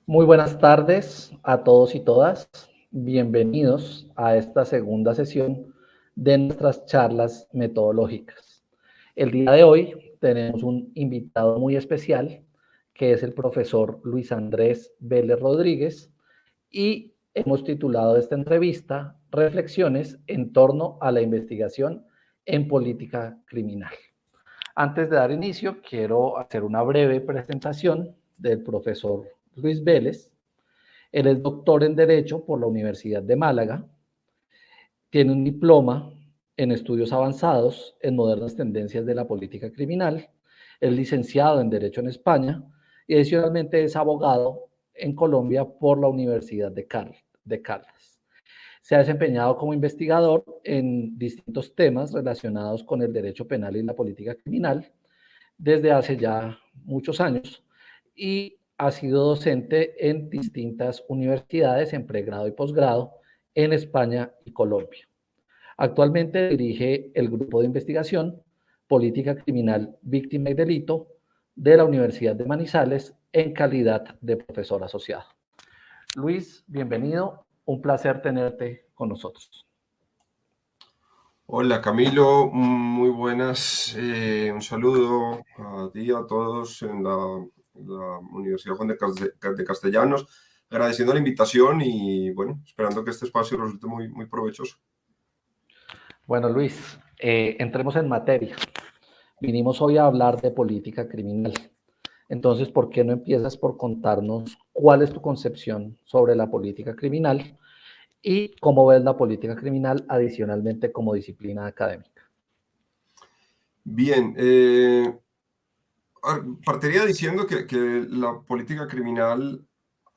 Muy buenas tardes a todos y todas. Bienvenidos a esta segunda sesión de nuestras charlas metodológicas. El día de hoy tenemos un invitado muy especial, que es el profesor Luis Andrés Vélez Rodríguez, y hemos titulado esta entrevista Reflexiones en torno a la investigación en política criminal. Antes de dar inicio, quiero hacer una breve presentación del profesor Luis Vélez. Él es doctor en Derecho por la Universidad de Málaga, tiene un diploma en estudios avanzados en modernas tendencias de la política criminal, es licenciado en Derecho en España y adicionalmente es abogado en Colombia por la Universidad de Caldas. Se ha desempeñado como investigador en distintos temas relacionados con el derecho penal y la política criminal desde hace ya muchos años y ha sido docente en distintas universidades en pregrado y posgrado en España y Colombia. Actualmente dirige el grupo de investigación Política Criminal, Víctima y Delito de la Universidad de Manizales en calidad de profesor asociado. Luis, bienvenido. Un placer tenerte con nosotros. Hola Camilo, muy buenas. Un saludo a ti y a todos en la Universidad Juan de Castellanos, agradeciendo la invitación y bueno, esperando que este espacio resulte muy provechoso. Bueno, Luis, entremos en materia. Vinimos hoy a hablar de política criminal. Entonces, ¿por qué no empiezas por contarnos cuál es tu concepción sobre la política criminal y cómo ves la política criminal adicionalmente como disciplina académica? Bien, partiría diciendo que la política criminal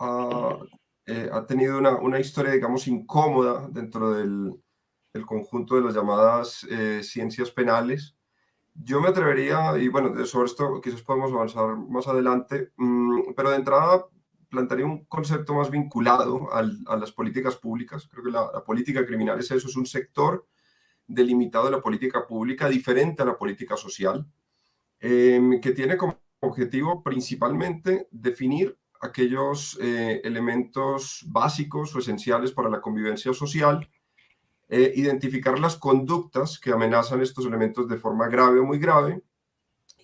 ha tenido una historia, digamos, incómoda dentro del conjunto de las llamadas ciencias penales. Yo me atrevería, y bueno, sobre esto quizás podemos avanzar más adelante, pero de entrada plantearía un concepto más vinculado a las políticas públicas. Creo que la política criminal es eso, es un sector delimitado de la política pública diferente a la política social, que tiene como objetivo principalmente definir aquellos elementos básicos o esenciales para la convivencia social, identificar las conductas que amenazan estos elementos de forma grave o muy grave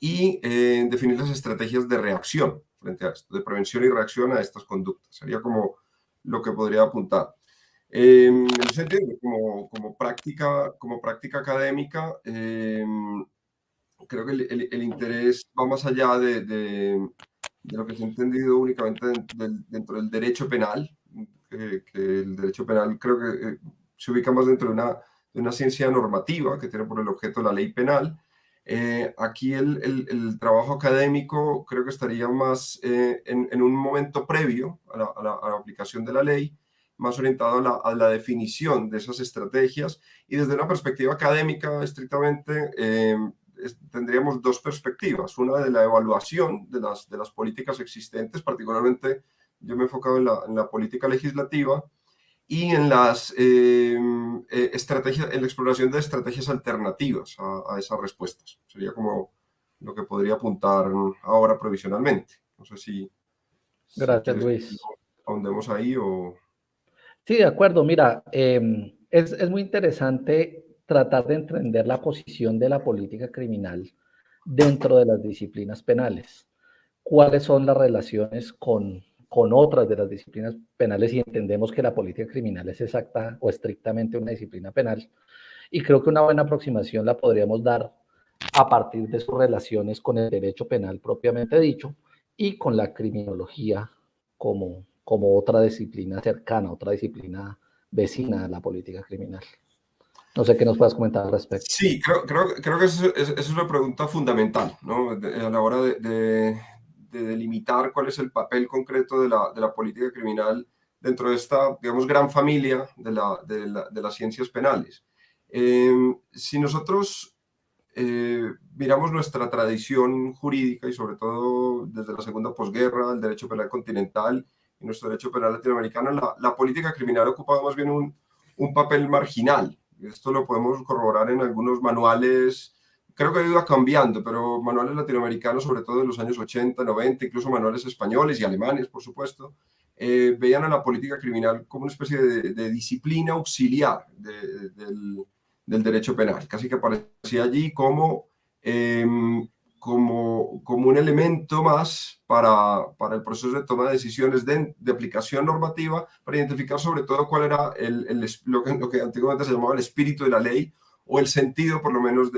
y definir las estrategias de reacción frente a esto, de prevención y reacción a estas conductas. Sería como lo que podría apuntar. En ese sentido, como práctica académica, creo que el interés va más allá de lo que se ha entendido únicamente dentro del derecho penal, que el derecho penal creo que se ubica más dentro de una ciencia normativa que tiene por el objeto la ley penal. Aquí el trabajo académico creo que estaría más en un momento previo a la aplicación de la ley, más orientado a la definición de esas estrategias y desde una perspectiva académica estrictamente tendríamos dos perspectivas, una de la evaluación de las políticas existentes, particularmente yo me he enfocado en la política legislativa y en las estrategias, en la exploración de estrategias alternativas a esas respuestas. Sería como lo que podría apuntar ahora provisionalmente. No sé si Gracias, quieres que Luis. ahondemos ahí o... Sí, de acuerdo. Mira, es muy interesante tratar de entender la posición de la política criminal dentro de las disciplinas penales. ¿Cuáles son las relaciones con otras de las disciplinas penales? Y entendemos que la política criminal es exacta o estrictamente una disciplina penal. Y creo que una buena aproximación la podríamos dar a partir de sus relaciones con el derecho penal propiamente dicho y con la criminología como otra disciplina cercana, otra disciplina vecina a la política criminal. No sé qué nos puedas comentar al respecto. Sí, creo que eso es una pregunta fundamental, ¿no? A la hora de delimitar cuál es el papel concreto de la política criminal dentro de esta, digamos, gran familia de las ciencias penales. Si nosotros miramos nuestra tradición jurídica y sobre todo desde la segunda posguerra, el derecho penal continental y nuestro derecho penal latinoamericano, la política criminal ha ocupado más bien un papel marginal. Esto lo podemos corroborar en algunos manuales, creo que ha ido cambiando, pero manuales latinoamericanos, sobre todo en los años 80, 90, incluso manuales españoles y alemanes, por supuesto, veían a la política criminal como una especie de disciplina auxiliar del derecho penal. Casi que aparecía allí como un elemento más para el proceso de toma de decisiones de aplicación normativa, para identificar sobre todo cuál era lo que antiguamente se llamaba el espíritu de la ley, o el sentido, por lo menos,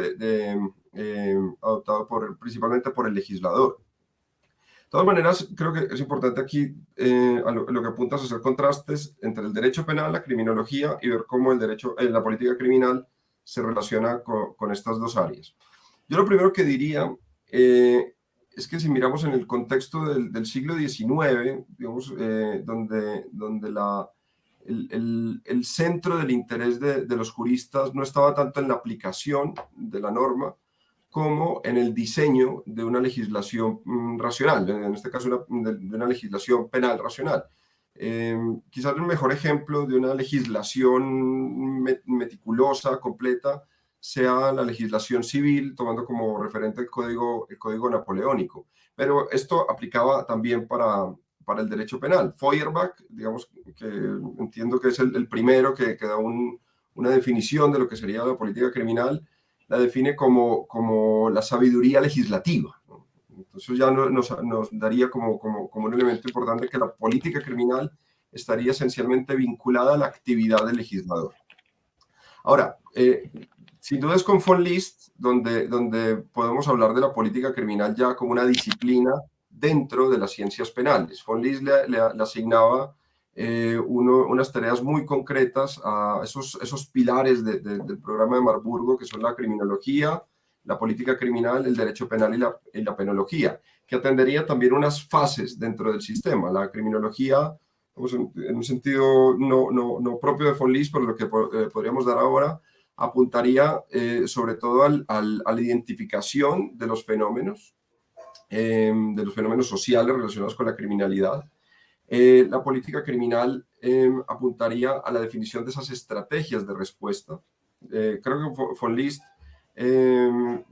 adoptado principalmente por el legislador. De todas maneras, creo que es importante aquí a lo que apuntas a hacer contrastes entre el derecho penal, la criminología, y ver cómo la política criminal se relaciona con estas dos áreas. Yo lo primero que diría es que si miramos en el contexto del siglo XIX, digamos, donde el centro del interés de los juristas no estaba tanto en la aplicación de la norma, como en el diseño de una legislación racional, en este caso de una legislación penal racional. Quizás el mejor ejemplo de una legislación meticulosa, completa, sea la legislación civil, tomando como referente el código napoleónico. Pero esto aplicaba también para el derecho penal. Feuerbach, digamos que entiendo que es el primero que da una definición de lo que sería la política criminal, la define como la sabiduría legislativa, ¿no? Entonces ya nos daría como un elemento importante que la política criminal estaría esencialmente vinculada a la actividad del legislador. Ahora, sin duda es con von List donde podemos hablar de la política criminal ya como una disciplina dentro de las ciencias penales. Von List le asignaba unas tareas muy concretas a esos pilares del programa de Marburgo, que son la criminología, la política criminal, el derecho penal y la penología, que atendería también unas fases dentro del sistema. La criminología, pues, en un sentido no propio de von List, pero lo que podríamos dar ahora, apuntaría sobre todo a la identificación de los fenómenos sociales relacionados con la criminalidad. La política criminal apuntaría a la definición de esas estrategias de respuesta. Creo que von List,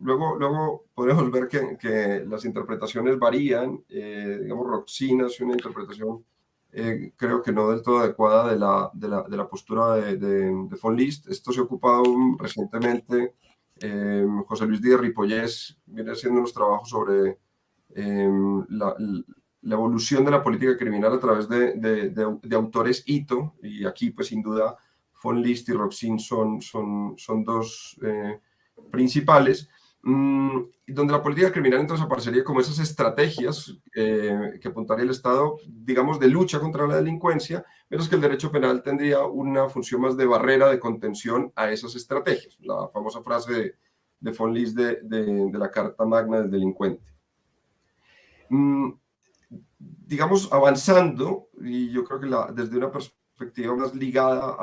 luego podremos ver que las interpretaciones varían. Digamos, Roxina es una interpretación, creo que no del todo adecuada de la postura de von List. Esto se ha ocupado recientemente. José Luis Díaz Ripollés viene haciendo unos trabajos sobre la evolución de la política criminal a través de autores hito, y aquí pues sin duda von List y Roxin son dos principales, donde la política criminal entonces aparecería como esas estrategias que apuntaría el Estado, digamos, de lucha contra la delincuencia, mientras que el derecho penal tendría una función más de barrera, de contención a esas estrategias. La famosa frase de von List de la Carta Magna del delincuente. Digamos, avanzando, y yo creo que desde una perspectiva más ligada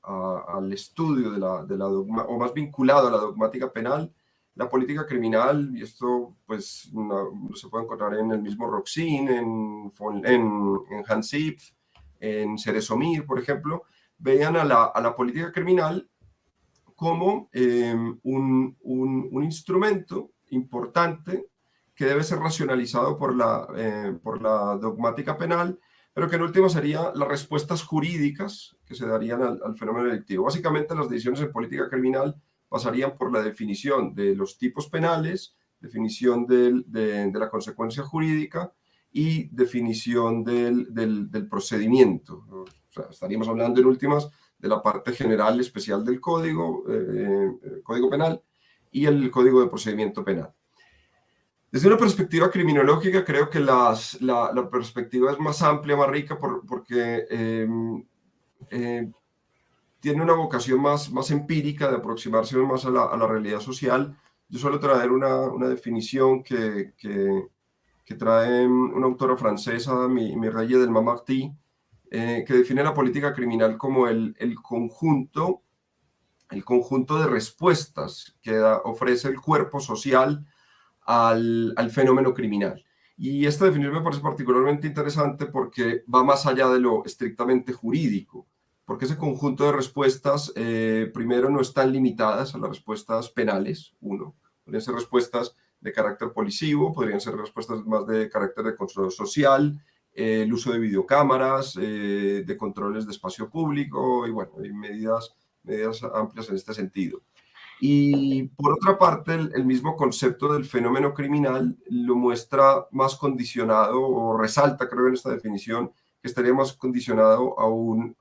al estudio o más vinculado a la dogmática penal, la política criminal, y esto pues se puede encontrar en el mismo Roxin, en Hans Ipf, en Ceresomir, por ejemplo, veían a la política criminal como un instrumento importante que debe ser racionalizado por la dogmática penal, pero que en último serían las respuestas jurídicas que se darían al fenómeno delictivo. Básicamente las decisiones en política criminal pasarían por la definición de los tipos penales, definición de la consecuencia jurídica y definición del procedimiento. O sea, estaríamos hablando en últimas de la parte general especial del código penal y el código de procedimiento penal. Desde una perspectiva criminológica, creo que la perspectiva es más amplia, más rica, porque tiene una vocación más empírica de aproximarse más a la realidad social. Yo suelo traer una definición que trae una autora francesa, Mireille Delmas-Marty, que define la política criminal como el conjunto de respuestas que ofrece el cuerpo social al fenómeno criminal. Y esta definición me parece particularmente interesante porque va más allá de lo estrictamente jurídico, porque ese conjunto de respuestas, primero, no están limitadas a las respuestas penales, podrían ser respuestas de carácter policivo, podrían ser respuestas más de carácter de control social, el uso de videocámaras, de controles de espacio público y bueno, hay medidas amplias en este sentido. Y por otra parte, el mismo concepto del fenómeno criminal lo muestra más condicionado o resalta, creo, en esta definición, que estaría más condicionado a un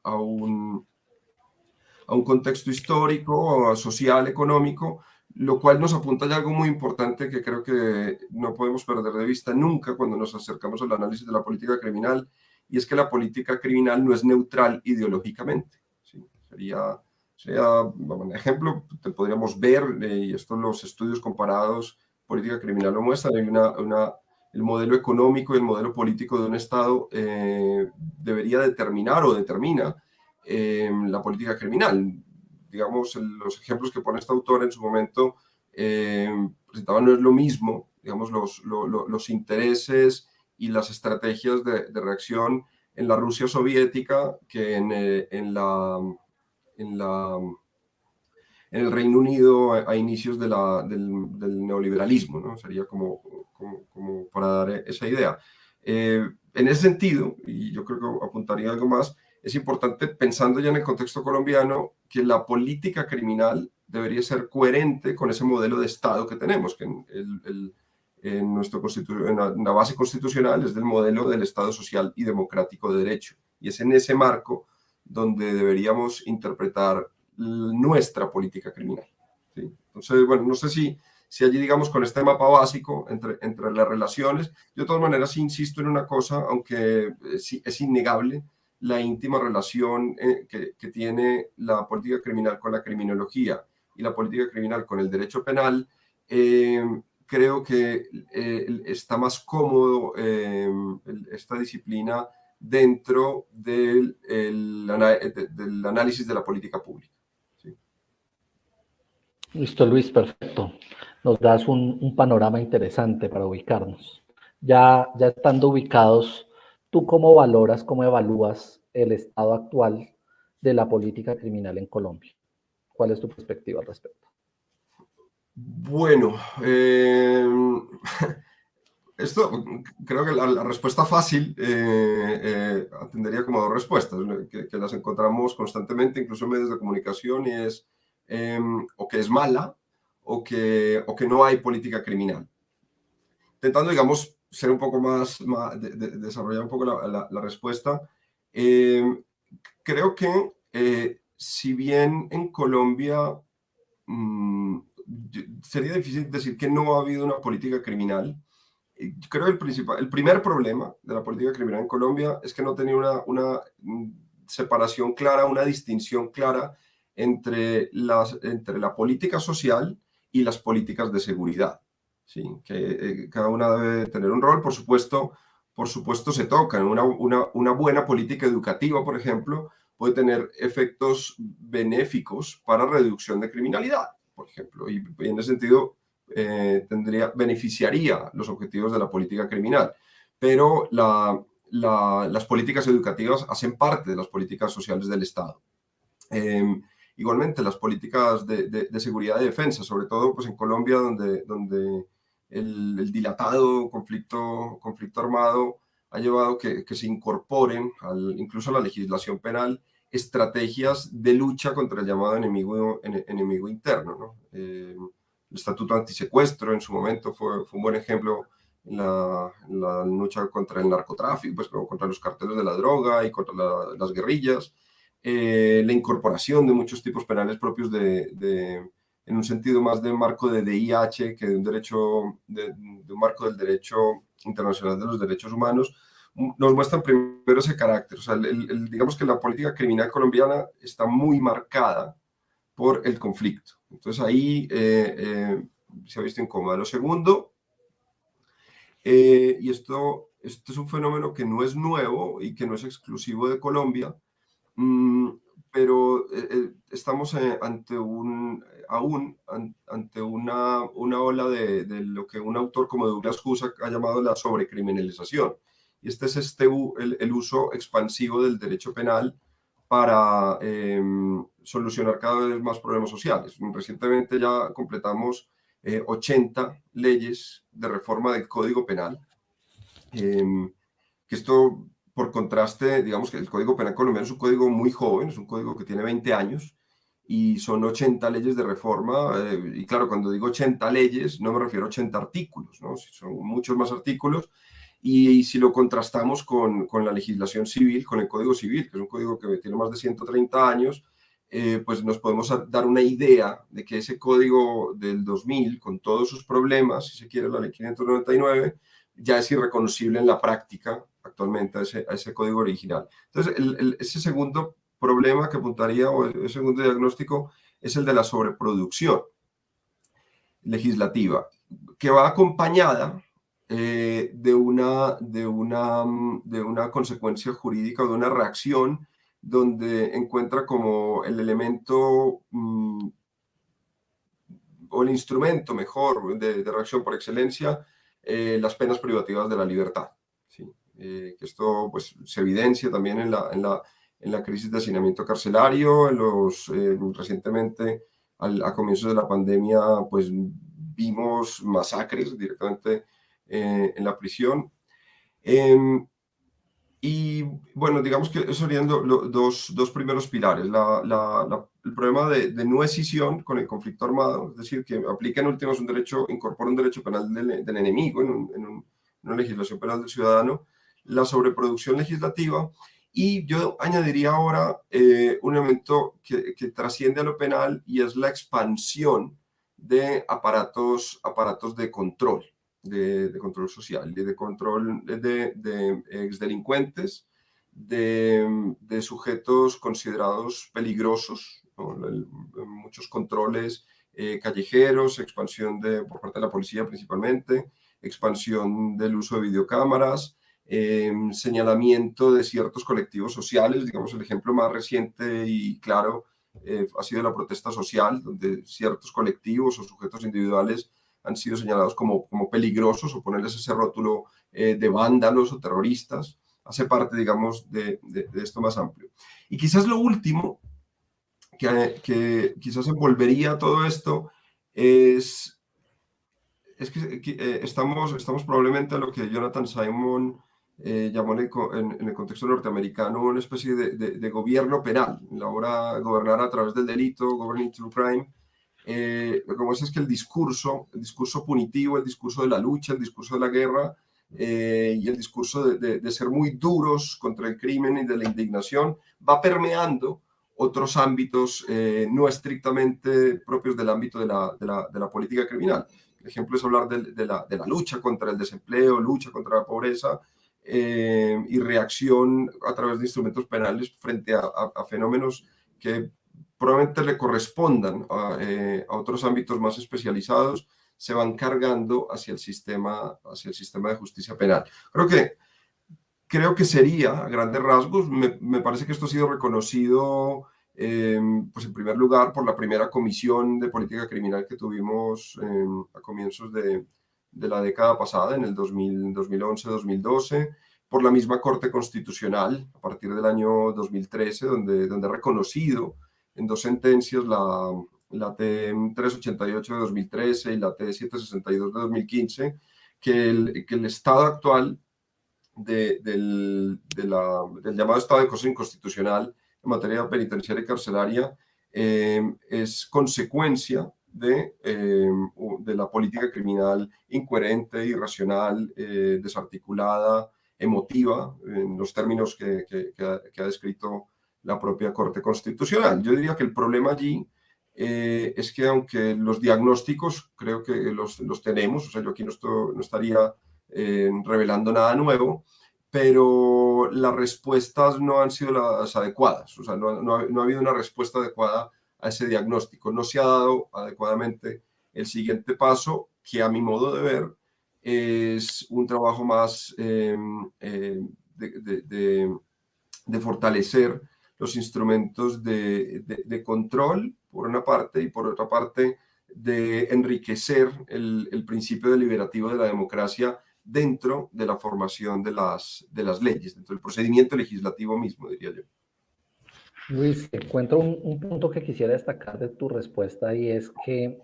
contexto histórico, social, económico, lo cual nos apunta a algo muy importante que creo que no podemos perder de vista nunca cuando nos acercamos al análisis de la política criminal, y es que la política criminal no es neutral ideológicamente. ¿Sí? Bueno, un ejemplo, te podríamos ver, y esto los estudios comparados, política criminal lo muestran, hay el modelo económico y el modelo político de un Estado debería determinar o determina la política criminal. Digamos, los ejemplos que pone este autor en su momento presentaban no es lo mismo, digamos, los intereses y las estrategias de reacción en la Rusia soviética que en el Reino Unido a inicios del neoliberalismo, ¿no? Sería como para dar esa idea. En ese sentido, y yo creo que apuntaría algo más, es importante, pensando ya en el contexto colombiano, que la política criminal debería ser coherente con ese modelo de Estado que tenemos, que en la base constitucional es del modelo del Estado social y democrático de derecho. Y es en ese marco donde deberíamos interpretar nuestra política criminal. ¿Sí? Entonces, bueno, no sé si allí, digamos, con este mapa básico entre las relaciones, yo de todas maneras insisto en una cosa, aunque es innegable, la íntima relación que tiene la política criminal con la criminología y la política criminal con el derecho penal. Creo que está más cómodo esta disciplina dentro del análisis de la política pública. ¿Sí? Listo, Luis, perfecto. Nos das un panorama interesante para ubicarnos. Ya estando ubicados, ¿tú cómo valoras, cómo evalúas el estado actual de la política criminal en Colombia? ¿Cuál es tu perspectiva al respecto? Bueno, esto creo que la respuesta fácil atendería como dos respuestas, que las encontramos constantemente, incluso en medios de comunicación, y es o que es mala o que no hay política criminal. Intentando, digamos, ser un poco desarrollar un poco la respuesta, creo que si bien en Colombia sería difícil decir que no ha habido una política criminal, creo que el primer problema de la política criminal en Colombia es que no tenía una separación clara, una distinción clara entre la política social y las políticas de seguridad. Sí, que cada una debe tener un rol, por supuesto se tocan. Una buena política educativa, por ejemplo, puede tener efectos benéficos para reducción de criminalidad, por ejemplo, y en ese sentido beneficiaría los objetivos de la política criminal. Pero las políticas educativas hacen parte de las políticas sociales del Estado. Igualmente, las políticas de seguridad y defensa, sobre todo pues, en Colombia, donde el dilatado conflicto armado ha llevado que se incorporen incluso a la legislación penal estrategias de lucha contra el llamado enemigo interno, ¿no? El Estatuto Antisecuestro en su momento fue un buen ejemplo en la lucha contra el narcotráfico, pues, contra los carteles de la droga y contra las guerrillas. La incorporación de muchos tipos penales propios en un sentido más de marco de DIH que de un marco del derecho internacional de los derechos humanos, nos muestran primero ese carácter. O sea, digamos que la política criminal colombiana está muy marcada por el conflicto. Entonces ahí se ha visto incómoda. Lo segundo, y esto es un fenómeno que no es nuevo y que no es exclusivo de Colombia, pero estamos ante una ola de lo que un autor como Douglas Hussack ha llamado la sobrecriminalización. Y este es el uso expansivo del derecho penal para solucionar cada vez más problemas sociales. Recientemente ya completamos 80 leyes de reforma del Código Penal, que esto por contraste, digamos que el Código Penal colombiano es un código muy joven, es un código que tiene 20 años y son 80 leyes de reforma. Y claro, cuando digo 80 leyes, no me refiero a 80 artículos, ¿no? Son muchos más artículos. Y si lo contrastamos con la legislación civil, con el Código Civil, que es un código que tiene más de 130 años, pues nos podemos dar una idea de que ese código del 2000, con todos sus problemas, si se quiere, la ley 599, ya es irreconocible en la práctica actualmente a ese código original. Entonces, ese segundo problema que apuntaría, o el segundo diagnóstico, es el de la sobreproducción legislativa, que va acompañada de una consecuencia jurídica o de una reacción donde encuentra como el elemento o el instrumento mejor de reacción por excelencia las penas privativas de la libertad. ¿Sí? Que esto pues, se evidencia también en la crisis de hacinamiento carcelario, recientemente a comienzos de la pandemia pues vimos masacres directamente en la prisión. Y bueno, digamos que eso serían dos primeros pilares. El problema de no escisión con el conflicto armado, es decir, que aplica en últimas un derecho, incorpora un derecho penal del enemigo en una legislación penal del ciudadano, la sobreproducción legislativa. Y yo añadiría ahora un elemento que trasciende a lo penal y es la expansión de aparatos de control. De control social y de control de exdelincuentes, de sujetos considerados peligrosos, ¿no? Muchos controles callejeros, expansión por parte de la policía principalmente, expansión del uso de videocámaras, señalamiento de ciertos colectivos sociales. Digamos, el ejemplo más reciente y claro ha sido la protesta social, donde ciertos colectivos o sujetos individuales han sido señalados como peligrosos o ponerles ese rótulo de vándalos o terroristas. Hace parte, digamos, de esto más amplio. Y quizás lo último que quizás envolvería todo esto es que estamos probablemente a lo que Jonathan Simon llamó en el contexto norteamericano una especie de gobierno penal, la obra Gobernar a través del delito, Governing Through Crime. Lo que pasa es que el discurso punitivo, el discurso de la lucha, el discurso de la guerra y el discurso de ser muy duros contra el crimen y de la indignación va permeando otros ámbitos no estrictamente propios del ámbito de la política criminal. El ejemplo es hablar de la lucha contra el desempleo, lucha contra la pobreza y reacción a través de instrumentos penales frente a fenómenos que probablemente le correspondan a otros ámbitos más especializados, se van cargando hacia el sistema de justicia penal. Creo que sería, a grandes rasgos, me parece que esto ha sido reconocido, pues en primer lugar, por la primera comisión de política criminal que tuvimos a comienzos de la década pasada, en el 2011-2012, por la misma Corte Constitucional, a partir del año 2013, donde ha reconocido en dos sentencias, la T-388 de 2013 y la T-762 de 2015, que el estado actual del llamado estado de cosas inconstitucional en materia penitenciaria y carcelaria es consecuencia de la política criminal incoherente, irracional, desarticulada, emotiva, en los términos que ha descrito la propia Corte Constitucional. Yo diría que el problema allí es que aunque los diagnósticos creo que los tenemos, o sea, yo aquí no estaría revelando nada nuevo, pero las respuestas no han sido las adecuadas, o sea, no ha habido una respuesta adecuada a ese diagnóstico, no se ha dado adecuadamente el siguiente paso, que a mi modo de ver es un trabajo más de fortalecer los instrumentos de control, por una parte, y por otra parte, de enriquecer el principio deliberativo de la democracia dentro de la formación de las leyes, dentro del procedimiento legislativo mismo, diría yo. Luis, encuentro un punto que quisiera destacar de tu respuesta y es que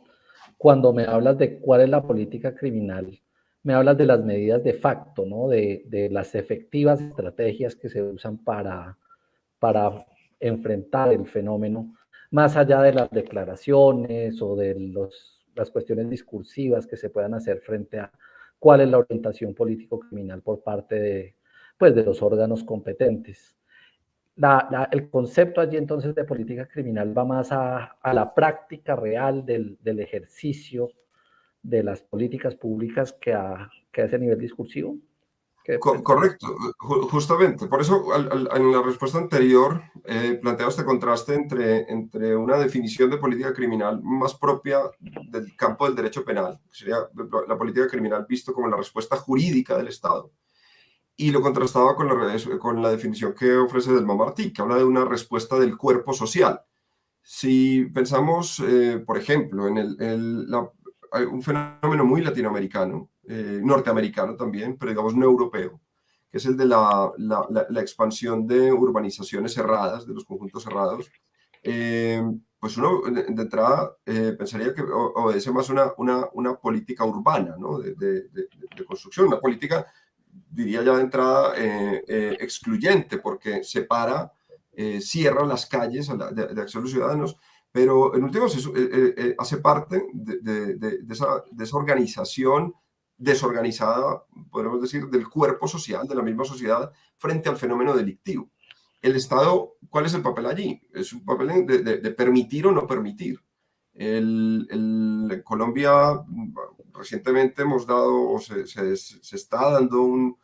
cuando me hablas de cuál es la política criminal, Me hablas de las medidas de facto, ¿no? De las efectivas estrategias que se usan para enfrentar el fenómeno, más allá de las declaraciones o de las cuestiones discursivas que se puedan hacer frente a cuál es la orientación político-criminal por parte pues, de los órganos competentes. El concepto allí entonces de política criminal va más a la práctica real del ejercicio de las políticas públicas que a ese nivel discursivo. Correcto, justamente. Por eso, en la respuesta anterior, planteaba este contraste entre una definición de política criminal más propia del campo del derecho penal, que sería la política criminal visto como la respuesta jurídica del Estado, y lo contrastaba con la definición que ofrece Delma Martí, que habla de una respuesta del cuerpo social. Si pensamos, por ejemplo, en hay un fenómeno muy latinoamericano, norteamericano también, pero digamos no europeo, que es el de la expansión de urbanizaciones cerradas, de los conjuntos cerrados, pues uno de entrada pensaría que obedece más una política urbana, ¿no? De construcción, una política, diría ya de entrada, excluyente, porque separa, cierra las calles de acceso a los ciudadanos, pero en últimas hace parte de esa organización desorganizada, podemos decir, del cuerpo social, de la misma sociedad, frente al fenómeno delictivo. El Estado, ¿cuál es el papel allí? Es un papel de permitir o no permitir. En Colombia recientemente hemos dado, o se está dando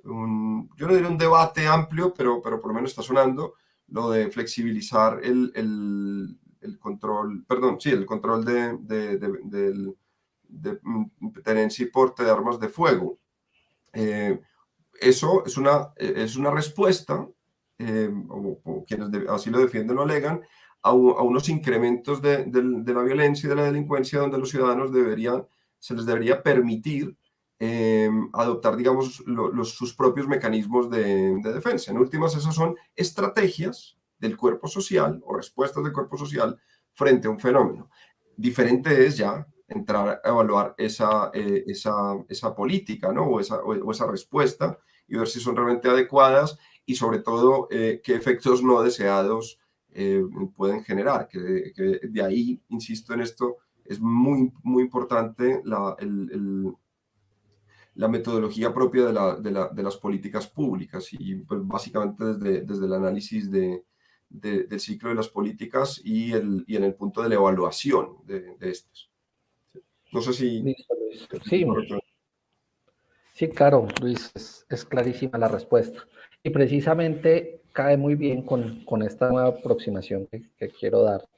yo no diría un debate amplio, pero por lo menos está sonando, lo de flexibilizar el control, perdón, sí, el control de tenencia y porte de armas de fuego. Eso es una respuesta, o quienes así lo defienden lo alegan, a unos incrementos de la violencia y de la delincuencia donde los ciudadanos se les debería permitir adoptar, digamos, sus propios mecanismos de defensa. En últimas, esas son estrategias del cuerpo social o respuestas del cuerpo social frente a un fenómeno. Diferente es ya entrar a evaluar esa política, ¿no? o esa respuesta y ver si son realmente adecuadas y sobre todo qué efectos no deseados pueden generar. Que de ahí, insisto en esto, es muy, muy importante la metodología propia de las políticas públicas y pues, básicamente desde el análisis del ciclo de las políticas y en el punto de la evaluación de estas. No sé si... Listo, Luis. Sí, sí, claro, Luis, es clarísima la respuesta. Y precisamente cae muy bien con esta nueva aproximación que quiero dar.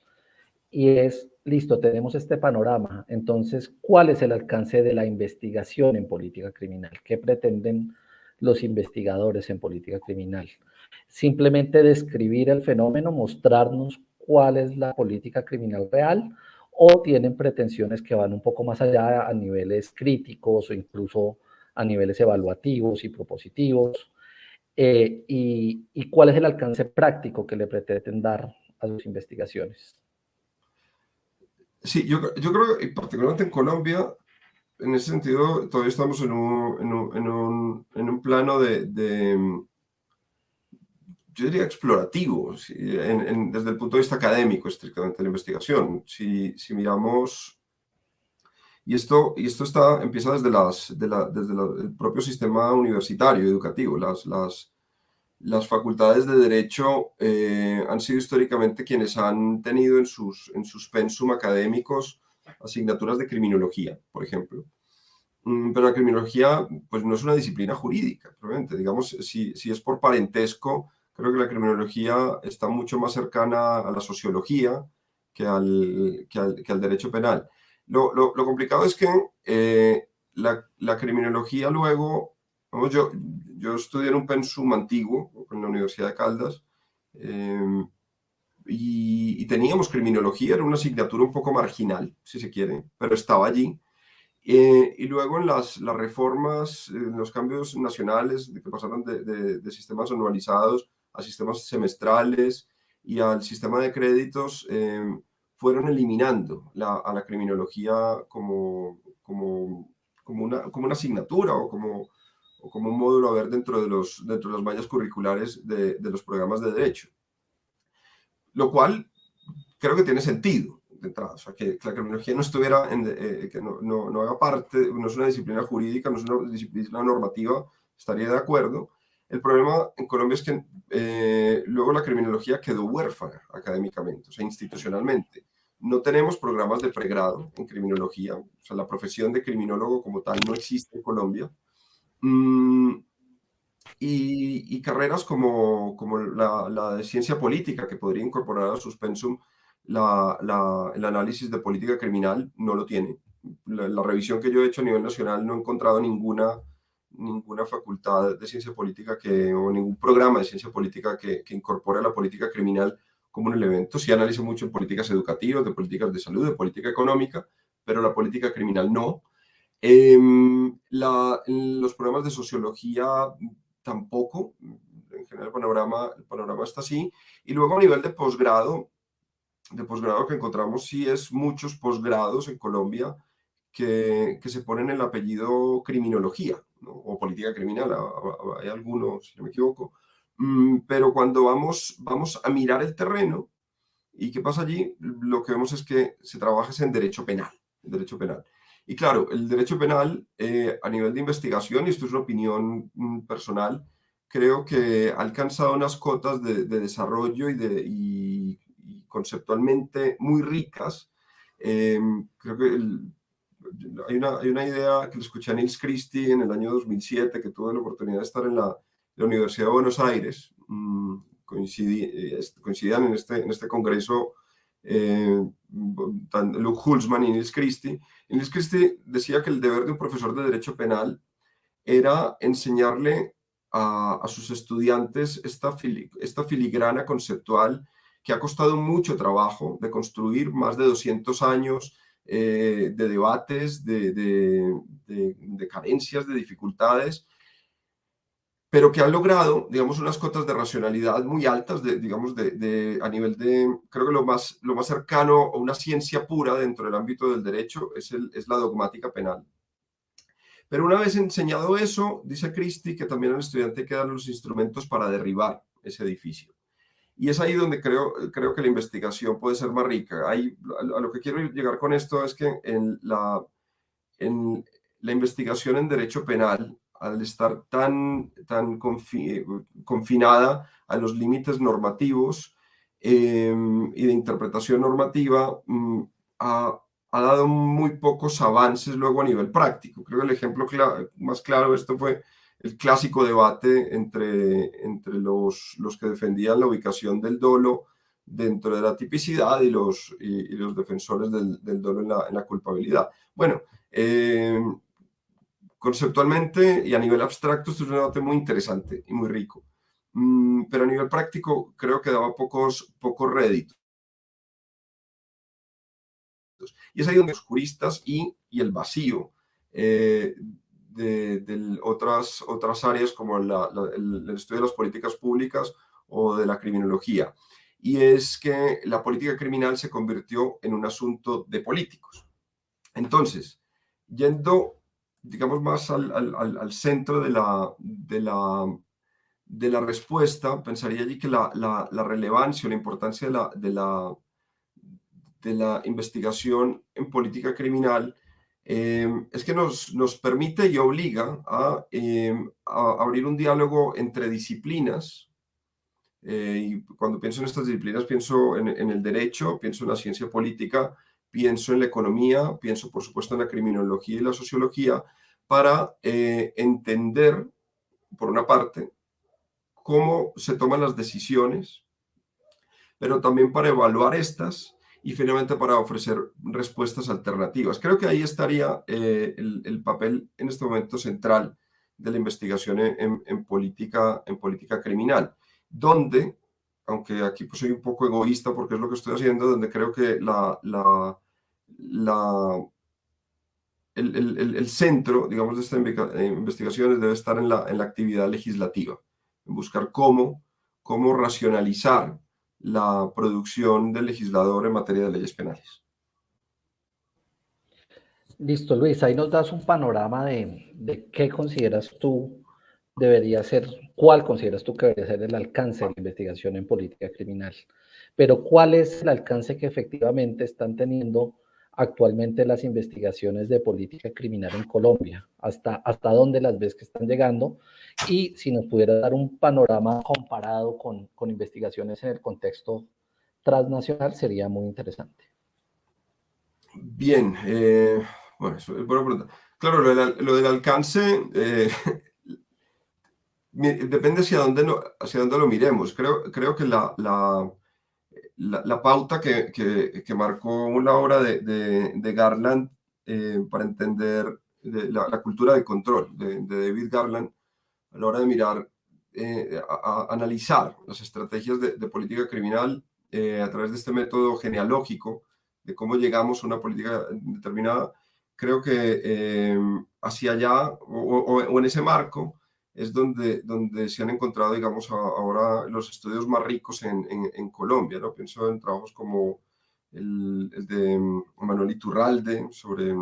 Y es, listo, tenemos este panorama. Entonces, ¿cuál es el alcance de la investigación en política criminal? ¿Qué pretenden los investigadores en política criminal? Simplemente describir el fenómeno, mostrarnos cuál es la política criminal real, o tienen pretensiones que van un poco más allá a niveles críticos o incluso a niveles evaluativos y propositivos. Y cuál es el alcance práctico que le pretenden dar a sus investigaciones. Sí, yo creo que particularmente en Colombia, en ese sentido, todavía estamos en un plano yo diría explorativo, ¿sí? Desde el punto de vista académico, estrictamente la investigación. Si miramos, y esto empieza desde el propio sistema universitario, educativo. Las facultades de Derecho han sido históricamente quienes han tenido en sus pensum académicos asignaturas de criminología, por ejemplo. Pero la criminología pues, no es una disciplina jurídica, probablemente. Digamos, si es por parentesco, creo que la criminología está mucho más cercana a la sociología que al derecho penal. Lo complicado es que la criminología luego, vamos, yo estudié en un pensum antiguo en la Universidad de Caldas, y teníamos criminología, era una asignatura un poco marginal, si se quiere, pero estaba allí. Y luego en las reformas, en los cambios nacionales, de que pasaron de sistemas anualizados a sistemas semestrales y al sistema de créditos, fueron eliminando a la criminología como como una asignatura o como un módulo a ver dentro de las mallas curriculares de los programas de derecho. Lo cual creo que tiene sentido de entrada, o sea, que la criminología no estuviera, que no haga parte, no es una disciplina jurídica, no es una disciplina normativa, estaría de acuerdo. El problema en Colombia es que luego la criminología quedó huérfana académicamente, o sea, institucionalmente. No tenemos programas de pregrado en criminología, o sea, la profesión de criminólogo como tal no existe en Colombia. Y carreras como la de ciencia política, que podría incorporar a sus pensum el análisis de política criminal, no lo tiene. La revisión que yo he hecho a nivel nacional no he encontrado ninguna facultad de ciencia política o ningún programa de ciencia política que incorpore la política criminal como un elemento. Sí analizo mucho en políticas educativas, de políticas de salud, de política económica, pero la política criminal no. Los programas de sociología tampoco, en general el panorama está así. Y luego a nivel de posgrado que encontramos, sí es muchos posgrados en Colombia que se ponen el apellido criminología, ¿no? O política criminal, hay algunos, si no me equivoco. Pero cuando vamos a mirar el terreno, ¿y qué pasa allí? Lo que vemos es que se trabaja en derecho penal, Y claro, el derecho penal a nivel de investigación, y esto es una opinión personal, creo que ha alcanzado unas cotas de desarrollo y conceptualmente muy ricas. Creo que hay una idea que le escuché a Nils Christie en el año 2007, que tuve la oportunidad de estar en la Universidad de Buenos Aires. Coincidían en este congreso Luke Hulsman y Nils Christie. Y Nils Christie decía que el deber de un profesor de derecho penal era enseñarle a sus estudiantes esta filigrana conceptual que ha costado mucho trabajo de construir, más de 200 años de debates, de carencias, de dificultades, pero que han logrado, digamos, unas cotas de racionalidad muy altas, a nivel de, creo que lo más cercano a una ciencia pura dentro del ámbito del derecho es la dogmática penal. Pero una vez enseñado eso, dice Christie que también al estudiante hay que darle los instrumentos para derribar ese edificio. Y es ahí donde creo que la investigación puede ser más rica. A lo que quiero llegar con esto es que en la investigación en derecho penal, al estar tan confinada a los límites normativos y de interpretación normativa, ha dado muy pocos avances luego a nivel práctico. Creo que el ejemplo más claro de esto fue el clásico debate entre los que defendían la ubicación del dolo dentro de la tipicidad y los defensores del dolo en la culpabilidad. Bueno, conceptualmente y a nivel abstracto esto es un debate muy interesante y muy rico. Pero a nivel práctico creo que daba pocos réditos. Y es ahí donde los juristas y el vacío de otras áreas como el estudio de las políticas públicas o de la criminología. Y es que la política criminal se convirtió en un asunto de políticos. Entonces, yendo, digamos, más al centro de la respuesta, pensaría allí que la relevancia o la importancia de la investigación en política criminal es que nos permite y obliga a abrir un diálogo entre disciplinas. Y cuando pienso en estas disciplinas, pienso en el derecho, pienso en la ciencia política, pienso en la economía, pienso por supuesto en la criminología y la sociología, para entender, por una parte, cómo se toman las decisiones, pero también para evaluar estas y finalmente para ofrecer respuestas alternativas. Creo que ahí estaría el papel en este momento central de la investigación en política criminal, donde, aunque aquí pues soy un poco egoísta porque es lo que estoy haciendo, donde creo que el centro, digamos, de estas investigaciones debe estar en la actividad legislativa, en buscar cómo racionalizar la producción del legislador en materia de leyes penales. Listo, Luis, ahí nos das un panorama de qué consideras tú debería ser, cuál consideras tú que debería ser el alcance de la investigación en política criminal. Pero ¿cuál es el alcance que efectivamente están teniendo actualmente las investigaciones de política criminal en Colombia? ¿Hasta dónde las ves que están llegando? Y si nos pudiera dar un panorama comparado con investigaciones en el contexto transnacional, sería muy interesante. Bien, bueno, eso es buena pregunta. Claro, lo del alcance depende hacia dónde lo miremos. Creo que la pauta que marcó la obra de Garland para entender la cultura del control de David Garland a la hora de mirar, analizar las estrategias de política criminal a través de este método genealógico de cómo llegamos a una política determinada, creo que hacia allá o en ese marco es donde se han encontrado, digamos, ahora los estudios más ricos en Colombia, ¿no? Pienso en trabajos como el de Manuel Iturralde sobre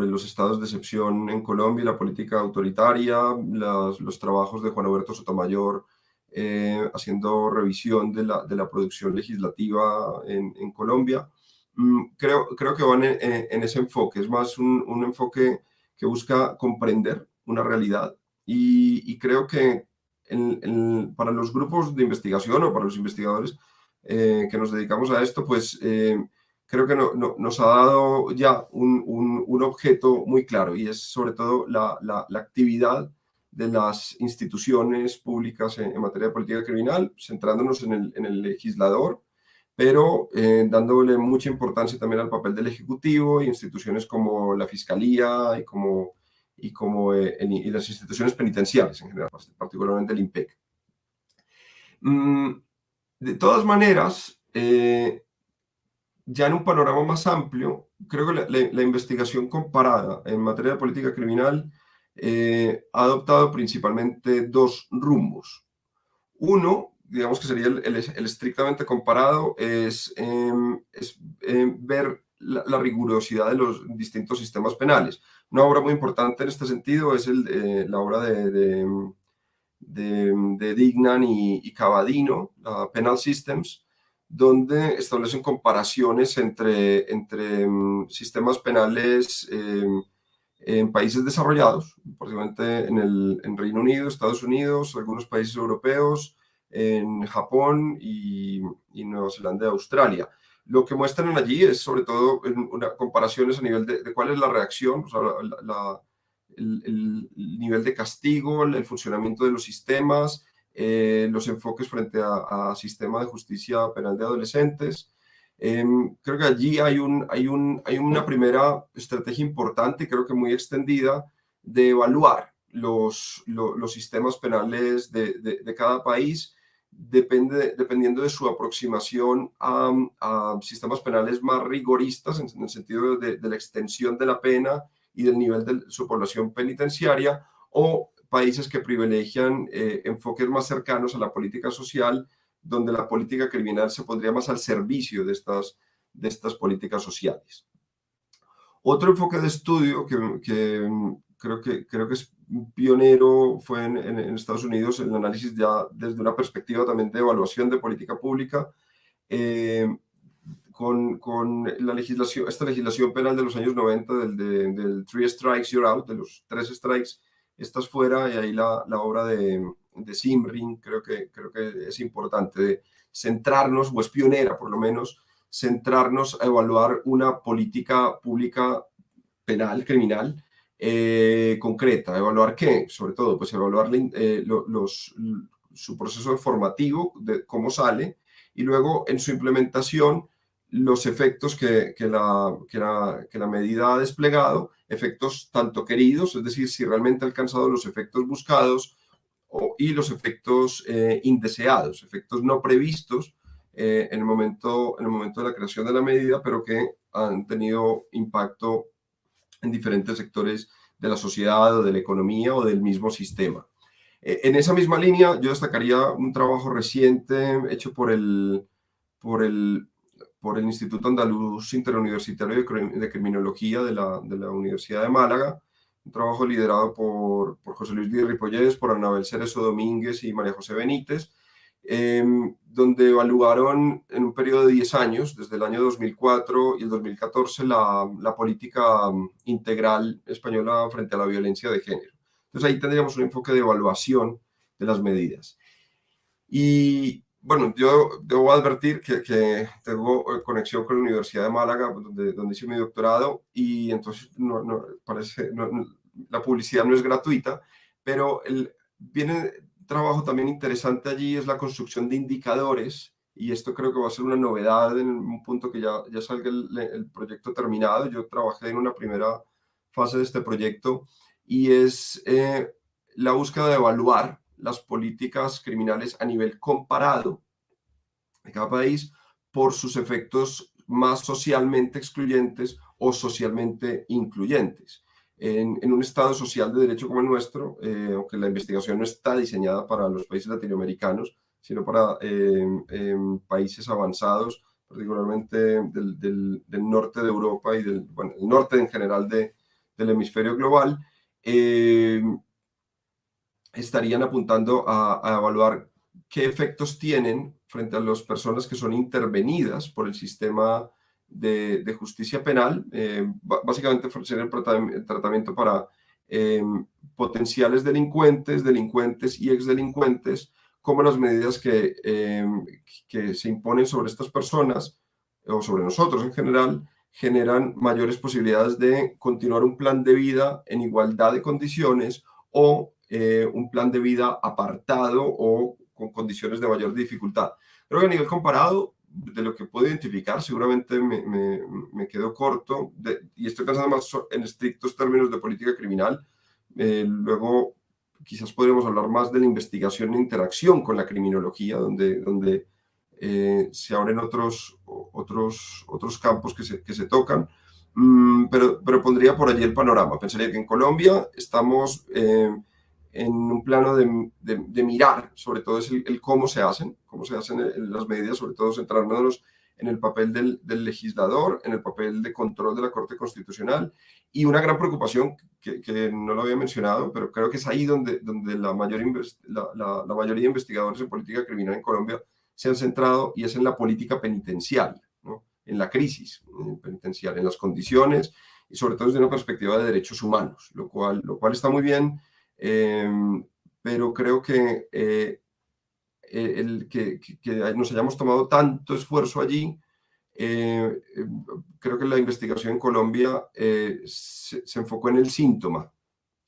los estados de excepción en Colombia y la política autoritaria, los trabajos de Juan Alberto Sotomayor haciendo revisión de la producción legislativa en Colombia. Creo que van en ese enfoque, es más un enfoque que busca comprender una realidad y creo que para los grupos de investigación o para los investigadores que nos dedicamos a esto, pues creo que nos ha dado ya un objeto muy claro y es sobre todo la actividad de las instituciones públicas en materia de política criminal, centrándonos en el legislador, pero dándole mucha importancia también al papel del Ejecutivo y instituciones como la Fiscalía y las instituciones penitenciarias en general, particularmente el IMPEC. De todas maneras, ya en un panorama más amplio, creo que la investigación comparada en materia de política criminal ha adoptado principalmente dos rumbos. Uno, digamos que sería el estrictamente comparado, es ver la rigurosidad de los distintos sistemas penales. Una obra muy importante en este sentido es la obra de Dignan y Cavadino, la Penal Systems, donde establecen comparaciones entre sistemas penales en países desarrollados, posiblemente en Reino Unido, Estados Unidos, algunos países europeos, en Japón y Nueva Zelanda y Australia. Lo que muestran allí es sobre todo comparaciones a nivel de cuál es la reacción, o sea, el nivel de castigo, el funcionamiento de los sistemas, los enfoques frente a sistema de justicia penal de adolescentes. Creo que allí hay una primera estrategia importante y creo que muy extendida de evaluar los sistemas penales de cada país dependiendo de su aproximación a sistemas penales más rigoristas en el sentido de la extensión de la pena y del nivel de su población penitenciaria, o países que privilegian enfoques más cercanos a la política social, donde la política criminal se pondría más al servicio de estas políticas sociales. Otro enfoque de estudio que creo que es pionero fue en Estados Unidos, el análisis ya desde una perspectiva también de evaluación de política pública, con esta legislación penal de los años 90 del Three Strikes, You're Out, de los 3 strikes, estás fuera, y ahí la obra de Zimring creo que es importante, de centrarnos, o es pionera por lo menos, centrarnos a evaluar una política pública penal, criminal, concreta. ¿Evaluar qué? Sobre todo, pues evaluar su proceso formativo, de cómo sale, y luego en su implementación los efectos que la medida ha desplegado, efectos tanto queridos, es decir, si realmente ha alcanzado los efectos buscados, y los efectos indeseados, efectos no previstos en el momento de la creación de la medida, pero que han tenido impacto en diferentes sectores de la sociedad o de la economía o del mismo sistema. En esa misma línea, yo destacaría un trabajo reciente hecho por por el Instituto Andaluz Interuniversitario de Criminología de la Universidad de Málaga, un trabajo liderado por José Luis Díaz Ripollés, por Anabel Cerezo Domínguez y María José Benítez, donde evaluaron en un periodo de 10 años, desde el año 2004 y el 2014, la política integral española frente a la violencia de género. Entonces ahí tendríamos un enfoque de evaluación de las medidas. Y bueno, yo debo advertir que tengo conexión con la Universidad de Málaga, donde hice mi doctorado, y entonces la publicidad no es gratuita, pero viene trabajo también interesante allí, es la construcción de indicadores, y esto creo que va a ser una novedad en un punto que ya salga el proyecto terminado. Yo trabajé en una primera fase de este proyecto, y es la búsqueda de evaluar las políticas criminales a nivel comparado de cada país por sus efectos más socialmente excluyentes o socialmente incluyentes. En un Estado social de derecho como el nuestro, aunque la investigación no está diseñada para los países latinoamericanos, sino para países avanzados, particularmente del norte de Europa y el norte en general del hemisferio global, estarían apuntando a evaluar qué efectos tienen frente a las personas que son intervenidas por el sistema de justicia penal, básicamente ofrecer el tratamiento para potenciales delincuentes y exdelincuentes, como las medidas que se imponen sobre estas personas o sobre nosotros en general generan mayores posibilidades de continuar un plan de vida en igualdad de condiciones o un plan de vida apartado o con condiciones de mayor dificultad. Creo que a nivel comparado, de lo que puedo identificar, seguramente me quedo corto, y estoy pensando más en estrictos términos de política criminal. Luego, quizás podríamos hablar más de la investigación e interacción con la criminología, donde se abren otros campos que se tocan. Pero pondría por allí el panorama. Pensaría que en Colombia estamos en un plano de mirar, sobre todo es el cómo se hacen las medidas, sobre todo centrándonos en el papel del legislador, en el papel de control de la Corte Constitucional, y una gran preocupación que no lo había mencionado, pero creo que es ahí donde la mayoría de investigadores en política criminal en Colombia se han centrado, y es en la política penitenciaria, ¿no? En la crisis penitenciaria, en las condiciones, y sobre todo desde una perspectiva de derechos humanos, lo cual está muy bien, pero creo que que nos hayamos tomado tanto esfuerzo allí, creo que la investigación en Colombia se enfocó en el síntoma,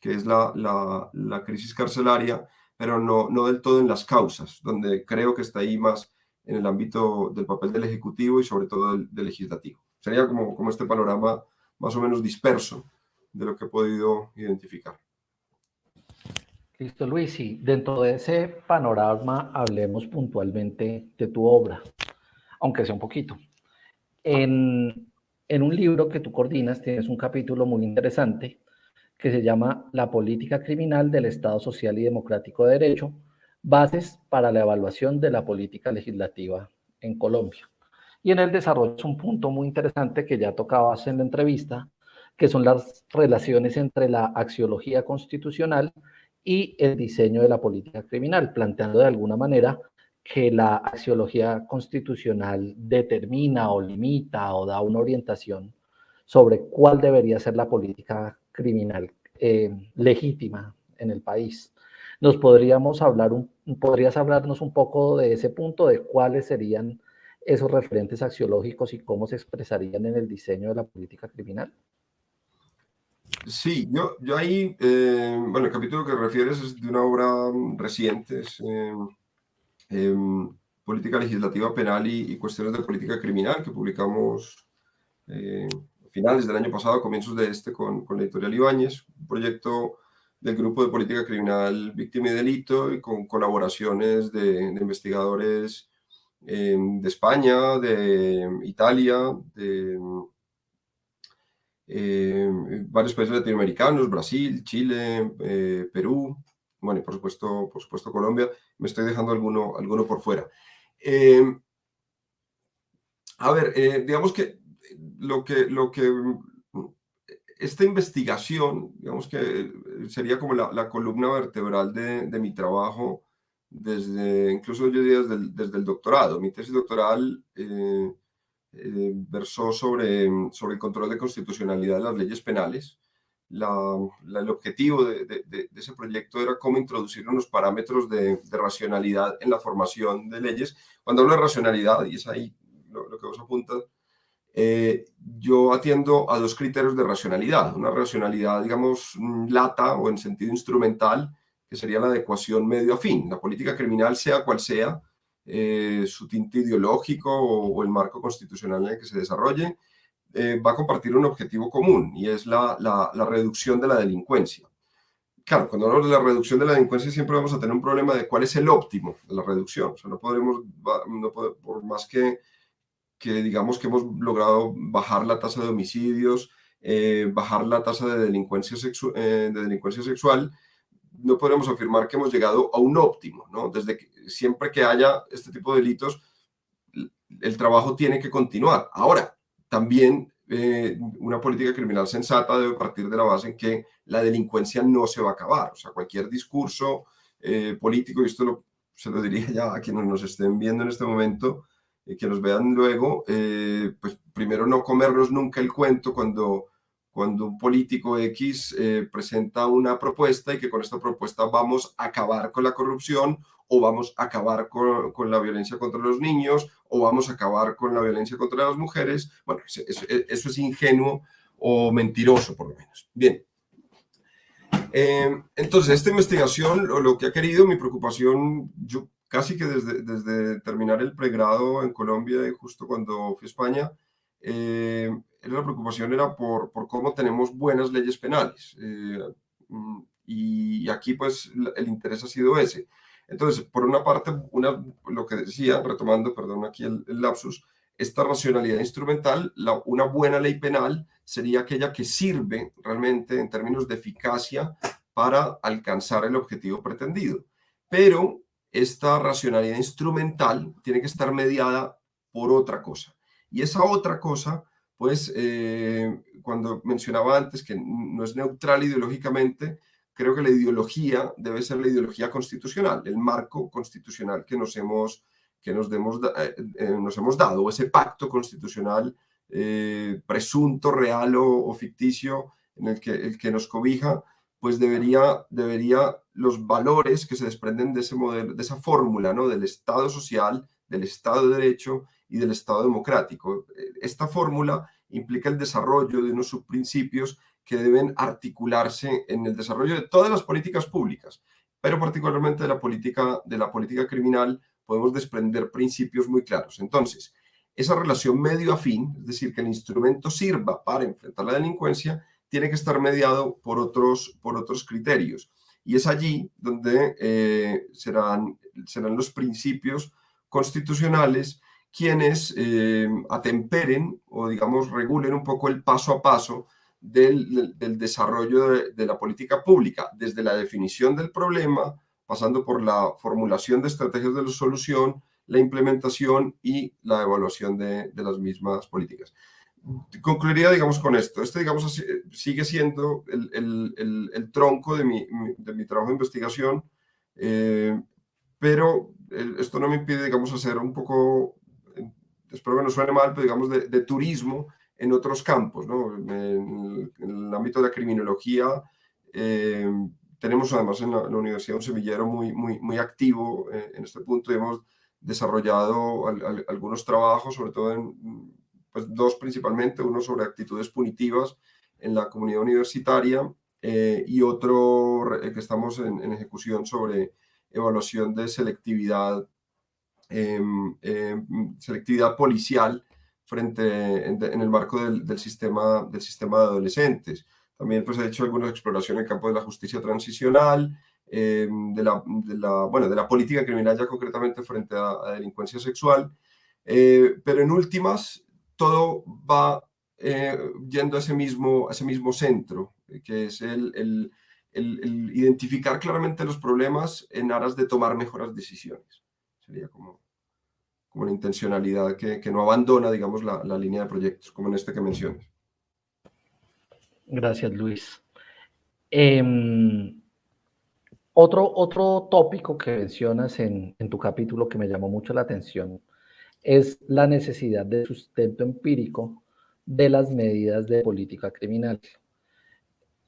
que es la crisis carcelaria, pero no del todo en las causas, donde creo que está ahí más en el ámbito del papel del Ejecutivo y sobre todo del Legislativo. Sería como este panorama más o menos disperso de lo que he podido identificar. Listo, Luis, y dentro de ese panorama hablemos puntualmente de tu obra, aunque sea un poquito. En un libro que tú coordinas tienes un capítulo muy interesante que se llama La política criminal del Estado Social y Democrático de Derecho, bases para la evaluación de la política legislativa en Colombia. Y en el desarrollo es un punto muy interesante que ya tocabas en la entrevista, que son las relaciones entre la axiología constitucional y el diseño de la política criminal, planteando de alguna manera que la axiología constitucional determina o limita o da una orientación sobre cuál debería ser la política criminal legítima en el país. ¿Podrías hablarnos un poco de ese punto, de cuáles serían esos referentes axiológicos y cómo se expresarían en el diseño de la política criminal? Sí, yo ahí, bueno, el capítulo que refieres es de una obra reciente, es Política Legislativa Penal y Cuestiones de Política Criminal, que publicamos a finales del año pasado, comienzos de con la editorial Ibáñez, un proyecto del Grupo de Política Criminal Víctima y Delito, y con colaboraciones de investigadores de España, de Italia, de varios países latinoamericanos, Brasil, Chile, Perú, bueno, y por supuesto Colombia. Me estoy dejando alguno por fuera. A ver, digamos que esta investigación, digamos que sería como la columna vertebral de mi trabajo, incluso yo diría desde el doctorado. Mi tesis doctoral versó sobre el control de constitucionalidad de las leyes penales. El objetivo de ese proyecto era cómo introducir unos parámetros de racionalidad en la formación de leyes. Cuando hablo de racionalidad, y es ahí lo que vos apuntas, yo atiendo a dos criterios de racionalidad. Una racionalidad, digamos, lata o en sentido instrumental, que sería la adecuación medio a fin. La política criminal, sea cual sea, su tinte ideológico o el marco constitucional en el que se desarrolle, va a compartir un objetivo común y es la reducción de la delincuencia. Claro, cuando hablamos de la reducción de la delincuencia siempre vamos a tener un problema de cuál es el óptimo de la reducción. O sea, no podremos, por más que digamos que hemos logrado bajar la tasa de homicidios, bajar la tasa de delincuencia sexual, no podemos afirmar que hemos llegado a un óptimo, ¿no? Siempre que haya este tipo de delitos, el trabajo tiene que continuar. Ahora, también una política criminal sensata debe partir de la base en que la delincuencia no se va a acabar. O sea, cualquier discurso político, y se lo diría ya a quienes nos estén viendo en este momento, que nos vean luego, pues primero no comernos nunca el cuento cuando un político X presenta una propuesta y que con esta propuesta vamos a acabar con la corrupción o vamos a acabar con la violencia contra los niños o vamos a acabar con la violencia contra las mujeres. Bueno, eso es ingenuo o mentiroso, por lo menos. Bien. Entonces, esta investigación, lo que ha querido, mi preocupación, yo casi que desde terminar el pregrado en Colombia y justo cuando fui a España, la preocupación era por cómo tenemos buenas leyes penales. Y aquí, pues, el interés ha sido ese. Entonces, por una parte, lo que decía, retomando, perdón, aquí el lapsus, esta racionalidad instrumental, una buena ley penal sería aquella que sirve realmente en términos de eficacia para alcanzar el objetivo pretendido. Pero esta racionalidad instrumental tiene que estar mediada por otra cosa. Y esa otra cosa, pues, cuando mencionaba antes que no es neutral ideológicamente, creo que la ideología debe ser la ideología constitucional, el marco constitucional que nos hemos dado, ese pacto constitucional presunto, real o ficticio en el que nos cobija, pues debería los valores que se desprenden de ese modelo, de esa fórmula, ¿no? Del Estado social, del Estado de Derecho y del Estado democrático. Esta fórmula implica el desarrollo de unos subprincipios que deben articularse en el desarrollo de todas las políticas públicas, pero particularmente de la política criminal podemos desprender principios muy claros. Entonces, esa relación medio a fin, es decir, que el instrumento sirva para enfrentar la delincuencia, tiene que estar mediado por otros criterios. Y es allí donde serán los principios constitucionales quienes atemperen o, digamos, regulen un poco el paso a paso del desarrollo de la política pública, desde la definición del problema, pasando por la formulación de estrategias de solución, la implementación y la evaluación de las mismas políticas. Concluiría, digamos, con esto. Digamos, sigue siendo el tronco de mi trabajo de investigación, pero esto no me impide, digamos, hacer un poco, espero que no suene mal, pero digamos, de turismo en otros campos, ¿no? En el ámbito de la criminología, tenemos además en la universidad un semillero muy activo en este punto y hemos desarrollado algunos trabajos, sobre todo pues dos principalmente, uno sobre actitudes punitivas en la comunidad universitaria y otro que estamos en ejecución sobre evaluación de selectividad, selectividad policial en el marco del sistema de adolescentes. También pues, he hecho algunas exploraciones en el campo de la justicia transicional, bueno, de la política criminal ya concretamente frente a delincuencia sexual, pero en últimas todo va yendo a ese mismo centro, que es el identificar claramente los problemas en aras de tomar mejores decisiones. Sería como como una intencionalidad que no abandona, digamos, la línea de proyectos, como en este que mencionas. Gracias, Luis. Otro tópico que mencionas en tu capítulo que me llamó mucho la atención es la necesidad de sustento empírico de las medidas de política criminal.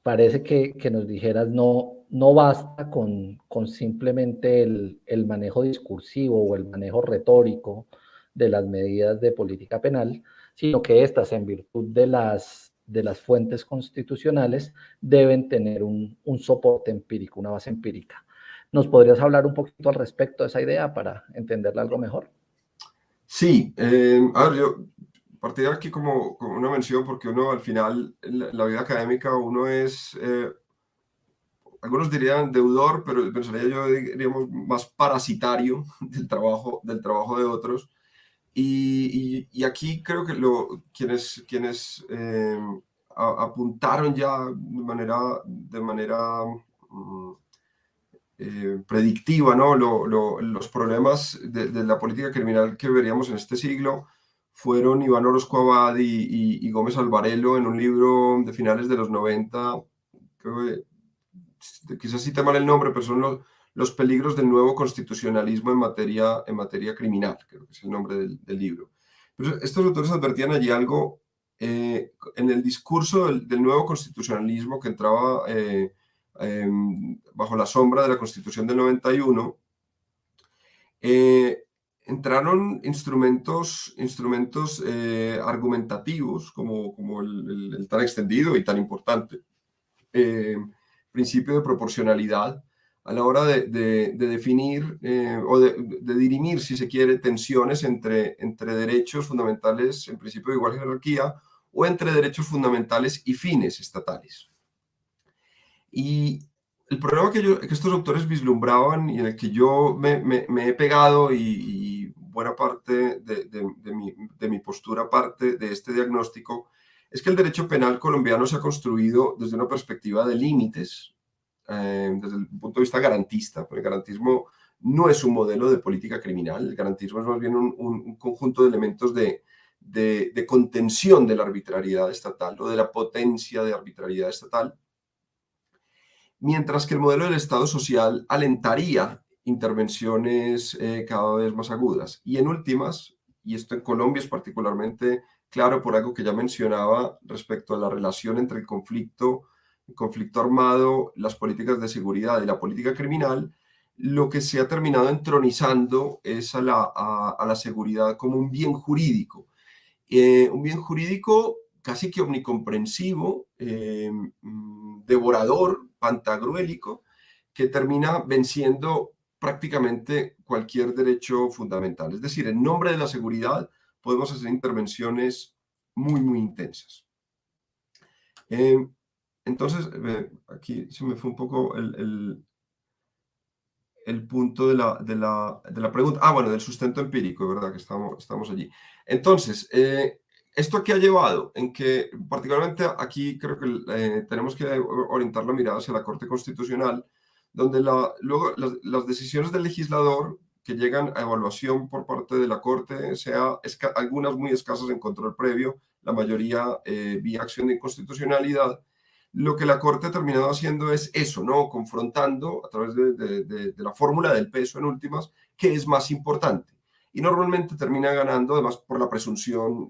Parece que nos dijeras, no basta con simplemente el manejo discursivo o el manejo retórico de las medidas de política penal, sino que éstas, en virtud de las fuentes constitucionales, deben tener un soporte empírico, una base empírica. ¿Nos podrías hablar un poquito al respecto de esa idea para entenderla algo mejor? Sí, a ver, yo partiría aquí como una mención, porque uno al final, en la vida académica, uno es, algunos dirían deudor, pero pensaría yo, diríamos, más parasitario del trabajo de otros. Y aquí creo que quienes apuntaron ya de manera mm, predictiva, ¿no? Los problemas de la política criminal que veríamos en este siglo fueron Iván Orozco Abad y Gómez Alvarelo en un libro de finales de los 90, creo que, quizás cite mal el nombre, pero son los peligros del nuevo constitucionalismo en materia criminal, creo que es el nombre del libro. Pero estos autores advertían allí algo en el discurso del nuevo constitucionalismo que entraba bajo la sombra de la Constitución del 91. eh, Entraron instrumentos argumentativos como el tan extendido y tan importante eh, principio de proporcionalidad a la hora de definir o de dirimir, si se quiere, tensiones entre derechos fundamentales en principio de igual jerarquía o entre derechos fundamentales y fines estatales. Y el problema que estos autores vislumbraban y en el que yo me he pegado y buena parte de mi postura parte de este diagnóstico es que el derecho penal colombiano se ha construido desde una perspectiva de límites, desde el punto de vista garantista, porque el garantismo no es un modelo de política criminal, el garantismo es más bien un conjunto de elementos de contención de la arbitrariedad estatal o de la potencia de arbitrariedad estatal, mientras que el modelo del Estado social alentaría intervenciones cada vez más agudas. Y en últimas, y esto en Colombia es particularmente claro por algo que ya mencionaba respecto a la relación entre el conflicto armado, las políticas de seguridad y la política criminal, lo que se ha terminado entronizando es a la seguridad como un bien jurídico casi que omnicomprensivo, devorador, pantagruélico, que termina venciendo prácticamente cualquier derecho fundamental. Es decir, en nombre de la seguridad podemos hacer intervenciones muy, muy intensas. Entonces, aquí se me fue un poco el punto de la pregunta. Bueno, del sustento empírico, ¿verdad? Que estamos allí. Entonces, ¿esto a qué ha llevado? En que, particularmente aquí, creo que tenemos que orientar la mirada hacia la Corte Constitucional, donde luego las decisiones del legislador que llegan a evaluación por parte de la Corte, algunas muy escasas en control previo, la mayoría vía acción de inconstitucionalidad, lo que la Corte ha terminado haciendo es eso, ¿no? Confrontando a través de la fórmula del peso en últimas, qué es más importante. Y normalmente termina ganando, además por la presunción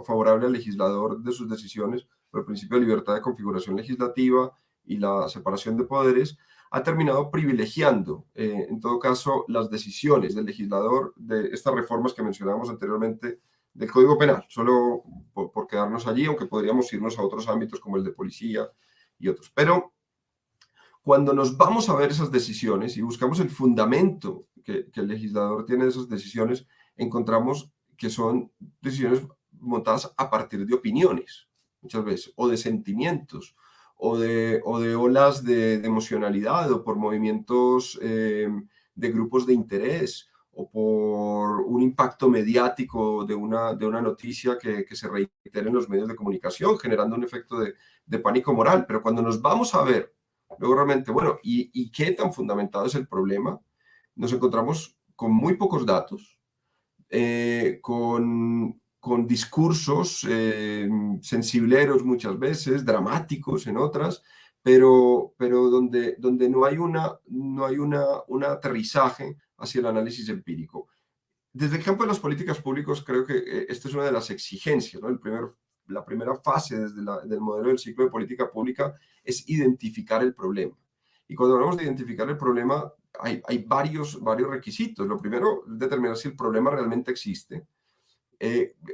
favorable al legislador de sus decisiones, por el principio de libertad de configuración legislativa y la separación de poderes, ha terminado privilegiando, en todo caso, las decisiones del legislador de estas reformas que mencionábamos anteriormente del Código Penal, solo por quedarnos allí, aunque podríamos irnos a otros ámbitos como el de policía y otros. Pero cuando nos vamos a ver esas decisiones y buscamos el fundamento que el legislador tiene de esas decisiones, encontramos que son decisiones montadas a partir de opiniones, muchas veces, o de sentimientos, o de olas de emocionalidad, o por movimientos de grupos de interés, o por un impacto mediático de una noticia que se reitere en los medios de comunicación, generando un efecto de pánico moral. Pero cuando nos vamos a ver luego realmente, bueno, ¿y qué tan fundamentado es el problema? Nos encontramos con muy pocos datos, con discursos sensibleros muchas veces, dramáticos en otras, pero donde no hay un aterrizaje hacia el análisis empírico. Desde el campo de las políticas públicas, creo que esta es una de las exigencias, ¿no? La primera fase del modelo del ciclo de política pública es identificar el problema. Y cuando hablamos de identificar el problema, hay varios requisitos. Lo primero es determinar si el problema realmente existe,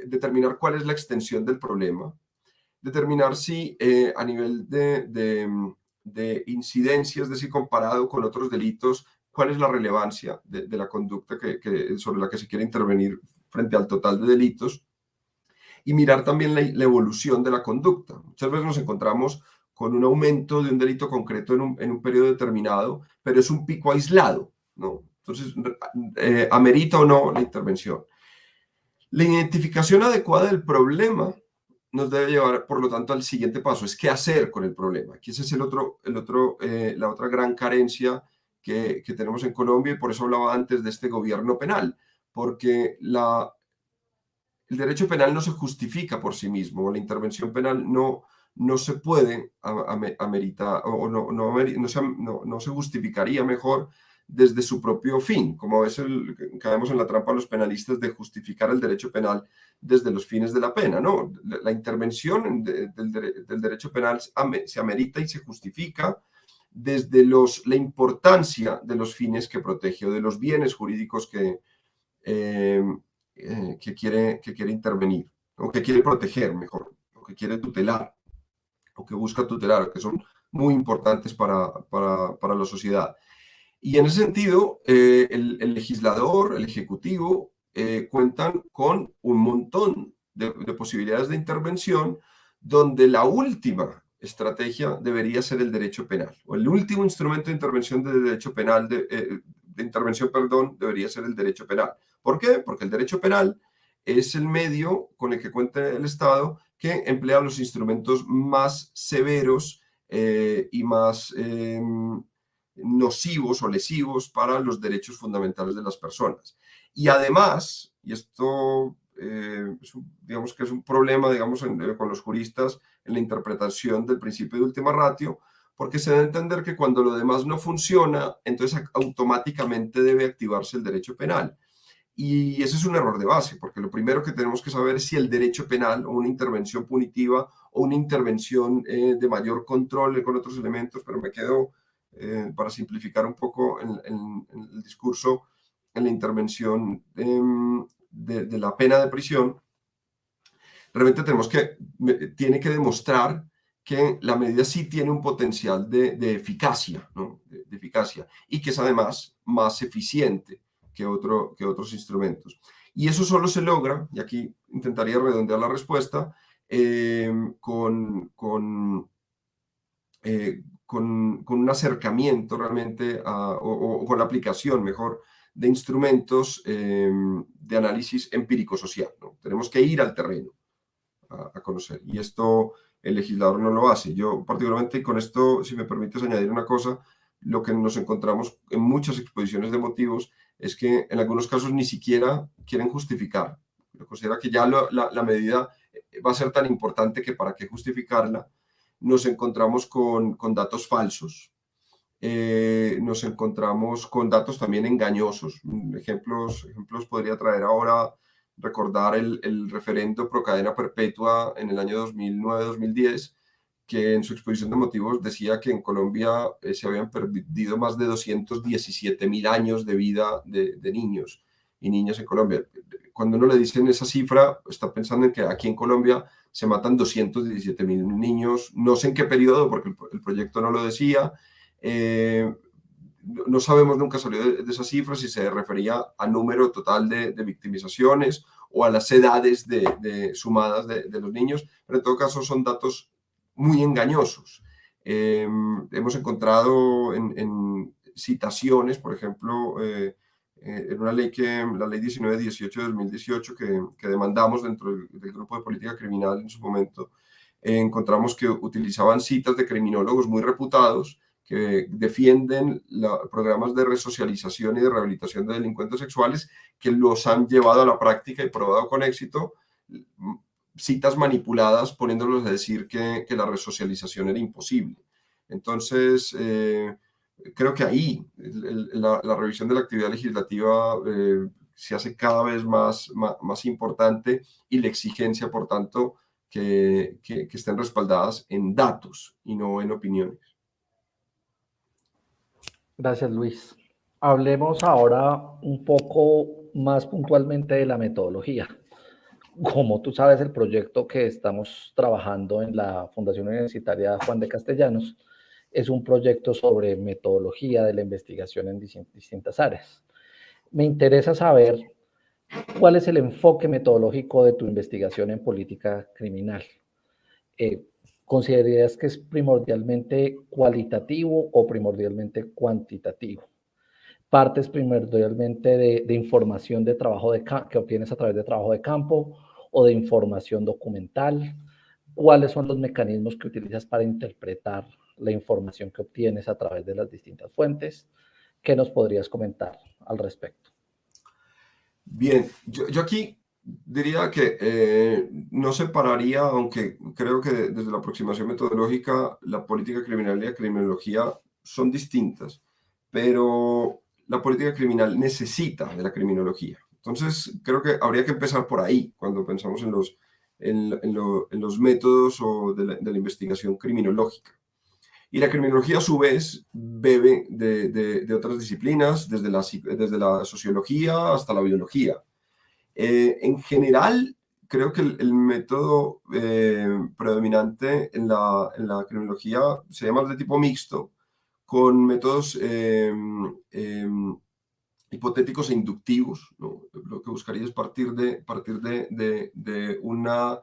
determinar cuál es la extensión del problema, determinar si a nivel de incidencias, es decir, comparado con otros delitos, cuál es la relevancia de la conducta sobre la que se quiere intervenir frente al total de delitos, y mirar también la evolución de la conducta. Muchas veces nos encontramos con un aumento de un delito concreto en un periodo determinado, pero es un pico aislado, ¿no? Entonces, ¿amerita o no la intervención? La identificación adecuada del problema nos debe llevar, por lo tanto, al siguiente paso, es qué hacer con el problema. Aquí ese es la otra gran carencia que tenemos en Colombia, y por eso hablaba antes de este gobierno penal, porque el derecho penal no se justifica por sí mismo, la intervención penal no se puede ameritar, o no se justificaría mejor desde su propio fin, como a veces caemos en la trampa los penalistas de justificar el derecho penal desde los fines de la pena, ¿no? La intervención del derecho penal se amerita y se justifica desde la importancia de los fines que protege o de los bienes jurídicos eh, que quiere intervenir, o que quiere proteger mejor, o que quiere tutelar, o que busca tutelar, que son muy importantes para la sociedad. Y en ese sentido, el legislador, el ejecutivo, cuentan con un montón de posibilidades de intervención, donde la última estrategia debería ser el derecho penal, o el último instrumento de intervención de derecho penal, de intervención, perdón, debería ser el derecho penal. ¿Por qué? Porque el derecho penal es el medio con el que cuenta el Estado, que emplea los instrumentos más severos y más nocivos o lesivos para los derechos fundamentales de las personas. Y además, y esto digamos que es un problema, digamos, con los juristas en la interpretación del principio de última ratio, porque se debe entender que cuando lo demás no funciona, entonces automáticamente debe activarse el derecho penal. Y ese es un error de base, porque lo primero que tenemos que saber es si el derecho penal, o una intervención punitiva, o una intervención de mayor control con otros elementos, pero me quedo, para simplificar un poco en el discurso, en la intervención de la pena de prisión, realmente tiene que demostrar que la medida sí tiene un potencial de eficacia, ¿no? de eficacia, y que es además más eficiente que otros instrumentos. Y eso solo se logra, y aquí intentaría redondear la respuesta, con un acercamiento realmente o con la aplicación mejor de instrumentos de análisis empírico-social, ¿no? Tenemos que ir al terreno a conocer, y esto el legislador no lo hace. Yo particularmente, con esto, si me permites añadir una cosa, lo que nos encontramos en muchas exposiciones de motivos es que en algunos casos ni siquiera quieren justificar. Considera que ya la medida va a ser tan importante que para qué justificarla. Nos encontramos con datos falsos, nos encontramos con datos también engañosos. Ejemplos podría traer ahora, recordar el referendo pro cadena perpetua en el año 2009-2010, que en su exposición de motivos decía que en Colombia se habían perdido más de 217.000 años de vida de niños y niñas en Colombia. Cuando uno le dicen esa cifra, está pensando en que aquí en Colombia se matan 217.000 niños, no sé en qué periodo, porque el proyecto no lo decía. No sabemos, nunca salió de esa cifra, si se refería al número total de victimizaciones o a las edades sumadas de los niños, pero en todo caso son datos muy engañosos. Hemos encontrado en citaciones, por ejemplo, en una ley la ley 1918 de 2018, que demandamos dentro del grupo de política criminal en su momento, encontramos que utilizaban citas de criminólogos muy reputados, que defienden programas de resocialización y de rehabilitación de delincuentes sexuales que los han llevado a la práctica y probado con éxito citas manipuladas poniéndolos a decir que la resocialización era imposible. Entonces, creo que ahí la revisión de la actividad legislativa se hace cada vez más importante y la exigencia, por tanto, que estén respaldadas en datos y no en opiniones. Gracias, Luis. Hablemos ahora un poco más puntualmente de la metodología. Como tú sabes, el proyecto que estamos trabajando en la Fundación Universitaria Juan de Castellanos es un proyecto sobre metodología de la investigación en distintas áreas. Me interesa saber cuál es el enfoque metodológico de tu investigación en política criminal. ¿Considerarías que es primordialmente cualitativo o primordialmente cuantitativo? ¿Partes primordialmente de información de trabajo que obtienes a través de trabajo de campo o de información documental? ¿Cuáles son los mecanismos que utilizas para interpretar la información que obtienes a través de las distintas fuentes? ¿Qué nos podrías comentar al respecto? Bien, yo aquí diría que no separaría, aunque creo que desde la aproximación metodológica la política criminal y la criminología son distintas, pero la política criminal necesita de la criminología. Entonces, creo que habría que empezar por ahí cuando pensamos en los métodos o de la investigación criminológica. Y la criminología, a su vez, bebe de otras disciplinas, desde la sociología hasta la biología. En general, creo que el método predominante en la criminología se llama de tipo mixto, con métodos hipotéticos e inductivos, ¿no? Lo que buscaría es partir de una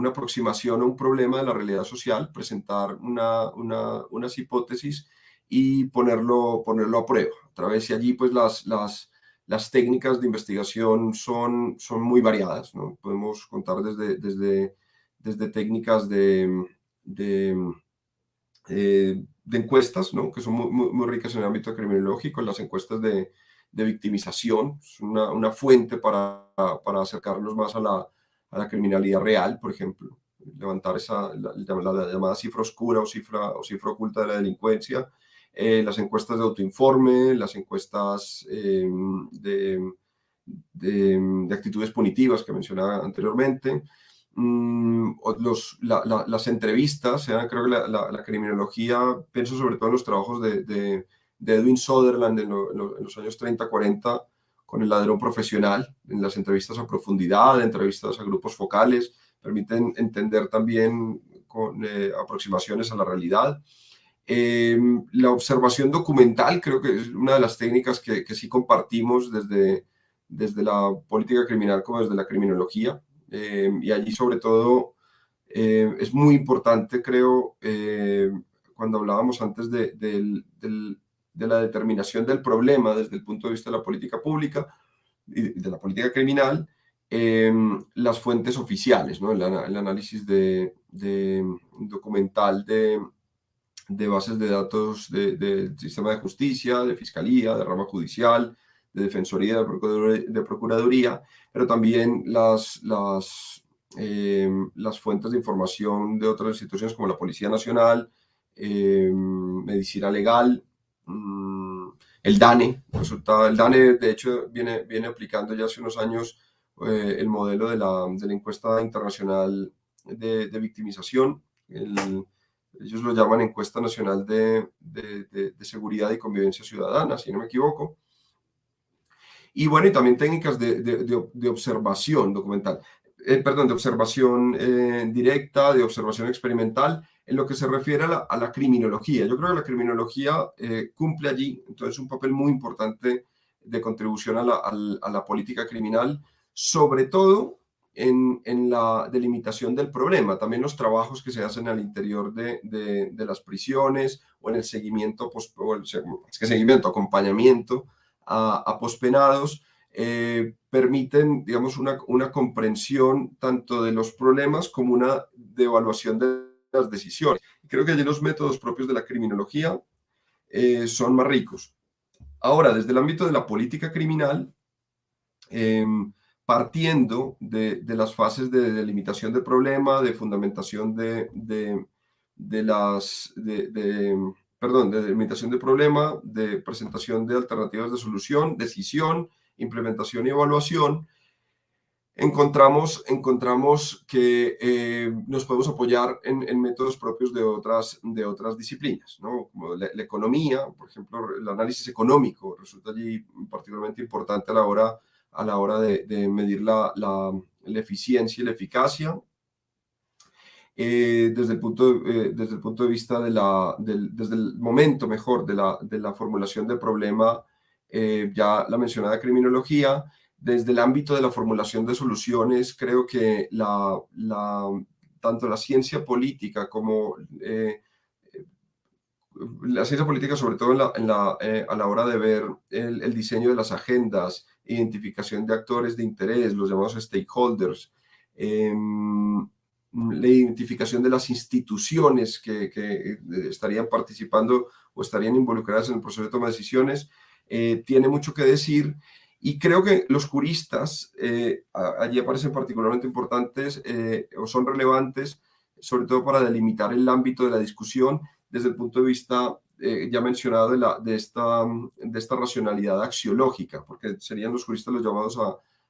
aproximación a un problema de la realidad social, presentar unas hipótesis y ponerlo a prueba. A través de allí, pues las técnicas de investigación son muy variadas, ¿no? Podemos contar desde técnicas de encuestas, ¿no? Que son muy ricas en el ámbito criminológico, las encuestas de victimización, es una fuente para acercarnos más a la criminalidad real, por ejemplo, levantar la llamada cifra oscura o cifra oculta de la delincuencia, las encuestas de autoinforme, las encuestas de actitudes punitivas que mencionaba anteriormente, las entrevistas, creo que la criminología, pienso sobre todo en los trabajos de Edwin Sutherland en los años 30-40, con el ladrón profesional, en las entrevistas a profundidad, entrevistas a grupos focales, permiten entender también con aproximaciones a la realidad. La observación documental creo que es una de las técnicas que sí compartimos desde la política criminal como desde la criminología. Y allí sobre todo es muy importante, creo, cuando hablábamos antes de la determinación del problema desde el punto de vista de la política pública y de la política criminal, las fuentes oficiales, ¿no? El análisis documental de bases de datos del sistema de justicia, de fiscalía, de rama judicial, de defensoría, de procuraduría, pero también las fuentes de información de otras instituciones como la Policía Nacional, Medicina Legal, el DANE. El DANE, de hecho, viene aplicando ya hace unos años el modelo de la encuesta internacional de victimización. Ellos lo llaman Encuesta Nacional de Seguridad y Convivencia Ciudadana, si no me equivoco. Y bueno, y también técnicas de observación documental, de observación directa, de observación experimental, en lo que se refiere a la criminología. Yo creo que la criminología cumple allí, entonces, un papel muy importante de contribución a la política criminal, sobre todo en la delimitación del problema. También los trabajos que se hacen al interior de las prisiones o en el seguimiento, acompañamiento a pospenados, permiten, digamos, una comprensión tanto de los problemas como una de evaluación de las decisiones. Creo que allí los métodos propios de la criminología son más ricos. Ahora, desde el ámbito de la política criminal, partiendo de las fases de delimitación de problema, de fundamentación perdón, de delimitación de problema, de presentación de alternativas de solución, decisión, implementación y evaluación, encontramos que nos podemos apoyar en métodos propios de otras disciplinas, ¿no? Como la economía, por ejemplo, el análisis económico resulta allí particularmente importante a la hora de medir la eficiencia y la eficacia. Desde el punto de vista desde el momento mejor de la formulación del problema, ya la mencionada criminología. Desde el ámbito de la formulación de soluciones, creo que tanto la ciencia política como la ciencia política, sobre todo a la hora de ver el diseño de las agendas, identificación de actores de interés, los llamados stakeholders, la identificación de las instituciones que estarían participando o estarían involucradas en el proceso de toma de decisiones, tiene mucho que decir. Y creo que los juristas allí aparecen particularmente importantes o son relevantes, sobre todo para delimitar el ámbito de la discusión desde el punto de vista ya mencionado de esta racionalidad axiológica, porque serían los juristas los llamados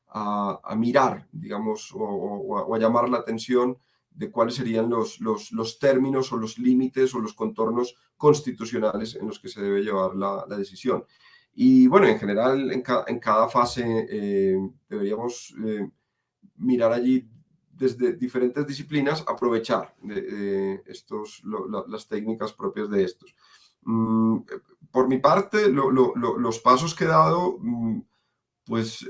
a mirar, digamos, o a llamar la atención de cuáles serían los términos o los límites o los contornos constitucionales en los que se debe llevar la decisión. Y bueno, en general, en cada fase deberíamos mirar allí desde diferentes disciplinas, aprovechar las técnicas propias de estos. Por mi parte, los pasos que he dado, pues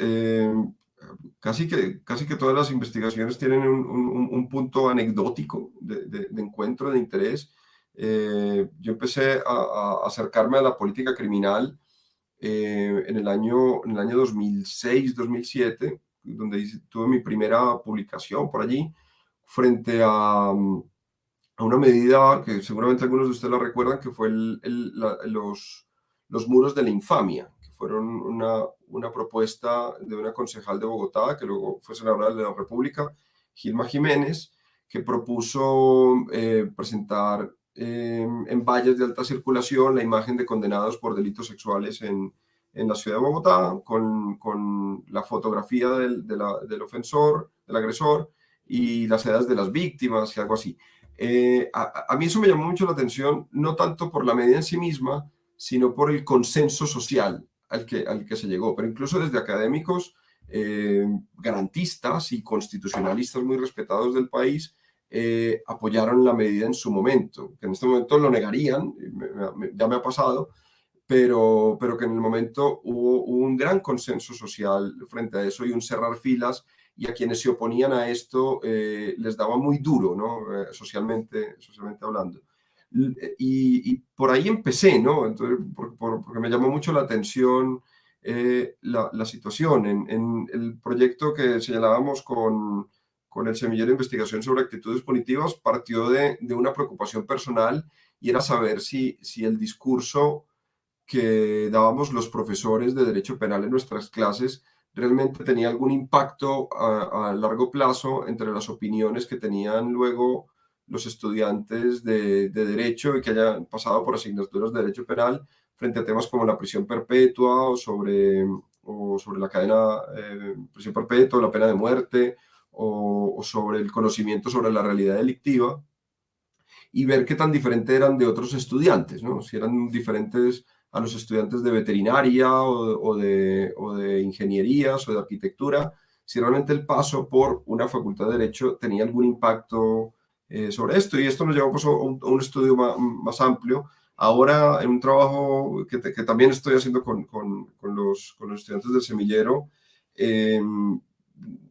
casi que todas las investigaciones tienen un punto anecdótico de encuentro, de interés. Yo empecé a acercarme a la política criminal en el año 2006-2007, donde tuve mi primera publicación por allí, frente a una medida que seguramente algunos de ustedes la recuerdan, que fue los muros de la infamia, que fueron una propuesta de una concejal de Bogotá, que luego fue senadora de la República, Gilma Jiménez, que propuso presentar en vallas de alta circulación la imagen de condenados por delitos sexuales en la ciudad de Bogotá, con la fotografía del ofensor, del agresor, y las edades de las víctimas y algo así. A mí eso me llamó mucho la atención, no tanto por la medida en sí misma, sino por el consenso social al que se llegó, pero incluso desde académicos garantistas y constitucionalistas muy respetados del país, apoyaron la medida en su momento, que en este momento lo negarían, ya me ha pasado, pero que en el momento hubo un gran consenso social frente a eso y un cerrar filas, y a quienes se oponían a esto les daba muy duro, ¿no? Socialmente hablando. Y por ahí empecé, ¿no? Entonces, porque me llamó mucho la atención la situación. En el proyecto que señalábamos con el semillero de investigación sobre actitudes punitivas, partió de una preocupación personal, y era saber si el discurso que dábamos los profesores de Derecho Penal en nuestras clases realmente tenía algún impacto a largo plazo entre las opiniones que tenían luego los estudiantes de Derecho y que hayan pasado por asignaturas de Derecho Penal frente a temas como la prisión perpetua o sobre la cadena prisión perpetua, la pena de muerte o sobre el conocimiento sobre la realidad delictiva, y ver qué tan diferentes eran de otros estudiantes, ¿no? Si eran diferentes a los estudiantes de veterinaria o de ingenierías o de arquitectura, si realmente el paso por una facultad de Derecho tenía algún impacto sobre esto. Y esto nos llevó pues, a un estudio más amplio. Ahora, en un trabajo que también estoy haciendo con los estudiantes del semillero,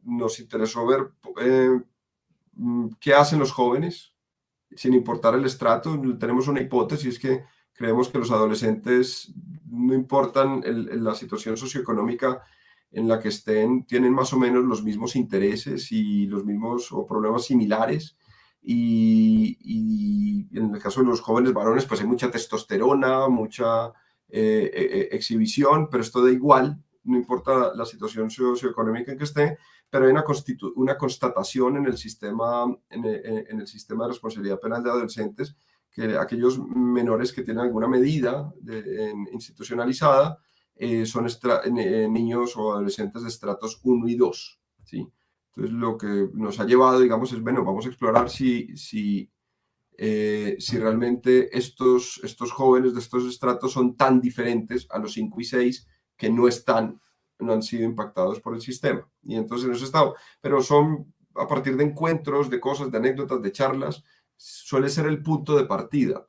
nos interesó ver qué hacen los jóvenes, sin importar el estrato. Tenemos una hipótesis, que creemos que los adolescentes, no importan la situación socioeconómica en la que estén, tienen más o menos los mismos intereses y los mismos o problemas similares. y en el caso de los jóvenes varones, pues hay mucha testosterona, mucha exhibición, pero esto da igual, no importa la situación socioeconómica en que esté, pero hay una constatación en el sistema, en el sistema de responsabilidad penal de adolescentes, que aquellos menores que tienen alguna medida institucionalizada son niños o adolescentes de estratos 1 y 2, ¿sí? Entonces, lo que nos ha llevado, digamos, es, bueno, vamos a explorar si realmente estos jóvenes de estos estratos son tan diferentes a los 5 y 6 que no han sido impactados por el sistema. Y entonces en eso he estado. Pero son a partir de encuentros, de cosas, de anécdotas, de charlas, suele ser el punto de partida.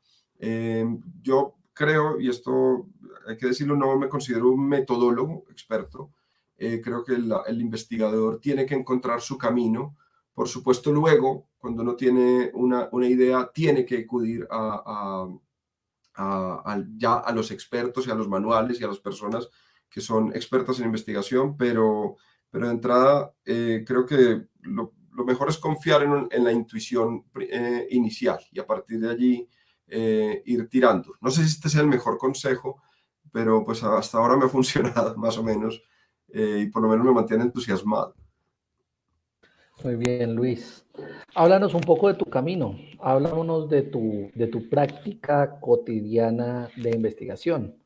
Yo creo, y esto hay que decirlo, no me considero un metodólogo experto. Creo que el investigador tiene que encontrar su camino. Por supuesto, luego, cuando uno tiene una idea, tiene que acudir ya a los expertos y a los manuales y a las personas que son expertas en investigación, pero de entrada creo que lo mejor es confiar en la intuición inicial y a partir de allí ir tirando. No sé si este sea el mejor consejo, pero pues hasta ahora me ha funcionado más o menos y por lo menos me mantiene entusiasmado. Muy bien, Luis. Háblanos un poco de tu camino. Háblanos de tu práctica cotidiana de investigación.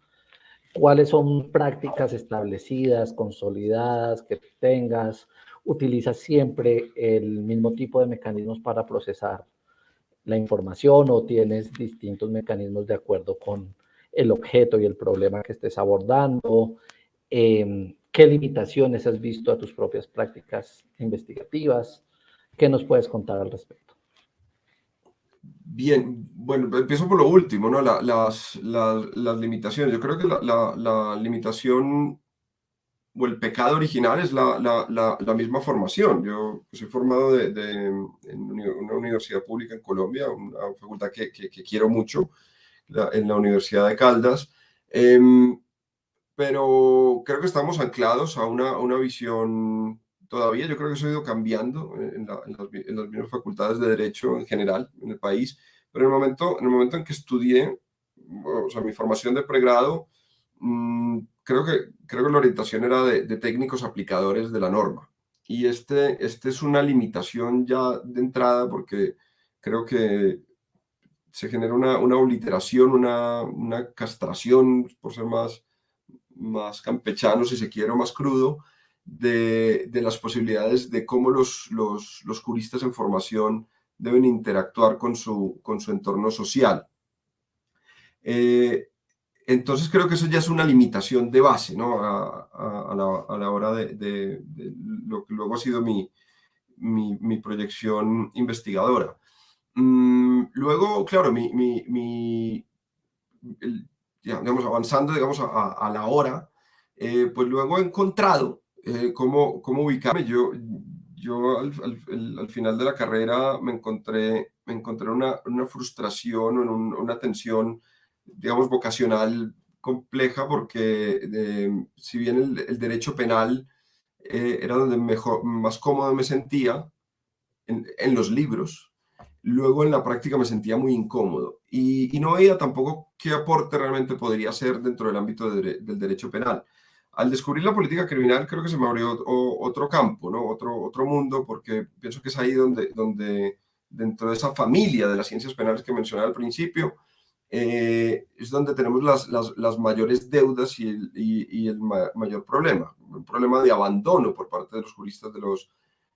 ¿Cuáles son prácticas establecidas, consolidadas, que tengas? ¿Utilizas siempre el mismo tipo de mecanismos para procesar la información o tienes distintos mecanismos de acuerdo con el objeto y el problema que estés abordando? ¿Qué limitaciones has visto a tus propias prácticas investigativas? ¿Qué nos puedes contar al respecto? Bien, bueno, empiezo por lo último, ¿no? Las limitaciones. Yo creo que la limitación o el pecado original es la misma formación. Yo soy formado en una universidad pública en Colombia, una facultad que quiero mucho, en la Universidad de Caldas, pero creo que estamos anclados a una visión todavía. Yo creo que eso ha ido cambiando en las mismas facultades de Derecho en general en el país, pero en el momento en que estudié, o sea, mi formación de pregrado, creo que la orientación era de técnicos aplicadores de la norma. Y este es una limitación ya de entrada porque creo que se genera una obliteración, una castración, por ser más campechano, si se quiere, o más crudo, de las posibilidades de cómo los juristas en formación deben interactuar con su entorno social. Eh, entonces creo que eso ya es una limitación de base, ¿no? A la hora de lo que luego ha sido mi proyección investigadora. Luego, claro, digamos, avanzando, digamos, a la hora, pues luego he encontrado cómo ubicarme. Yo al final de la carrera me encontré una frustración, una tensión, digamos, vocacional compleja, porque si bien el derecho penal era donde más cómodo me sentía en los libros, luego en la práctica me sentía muy incómodo y no veía tampoco qué aporte realmente podría ser dentro del ámbito del derecho penal. Al descubrir la política criminal creo que se me abrió otro campo, ¿no? Otro mundo, porque pienso que es ahí donde dentro de esa familia de las ciencias penales que mencionaba al principio, es donde tenemos las mayores deudas y el mayor problema, un problema de abandono por parte de los juristas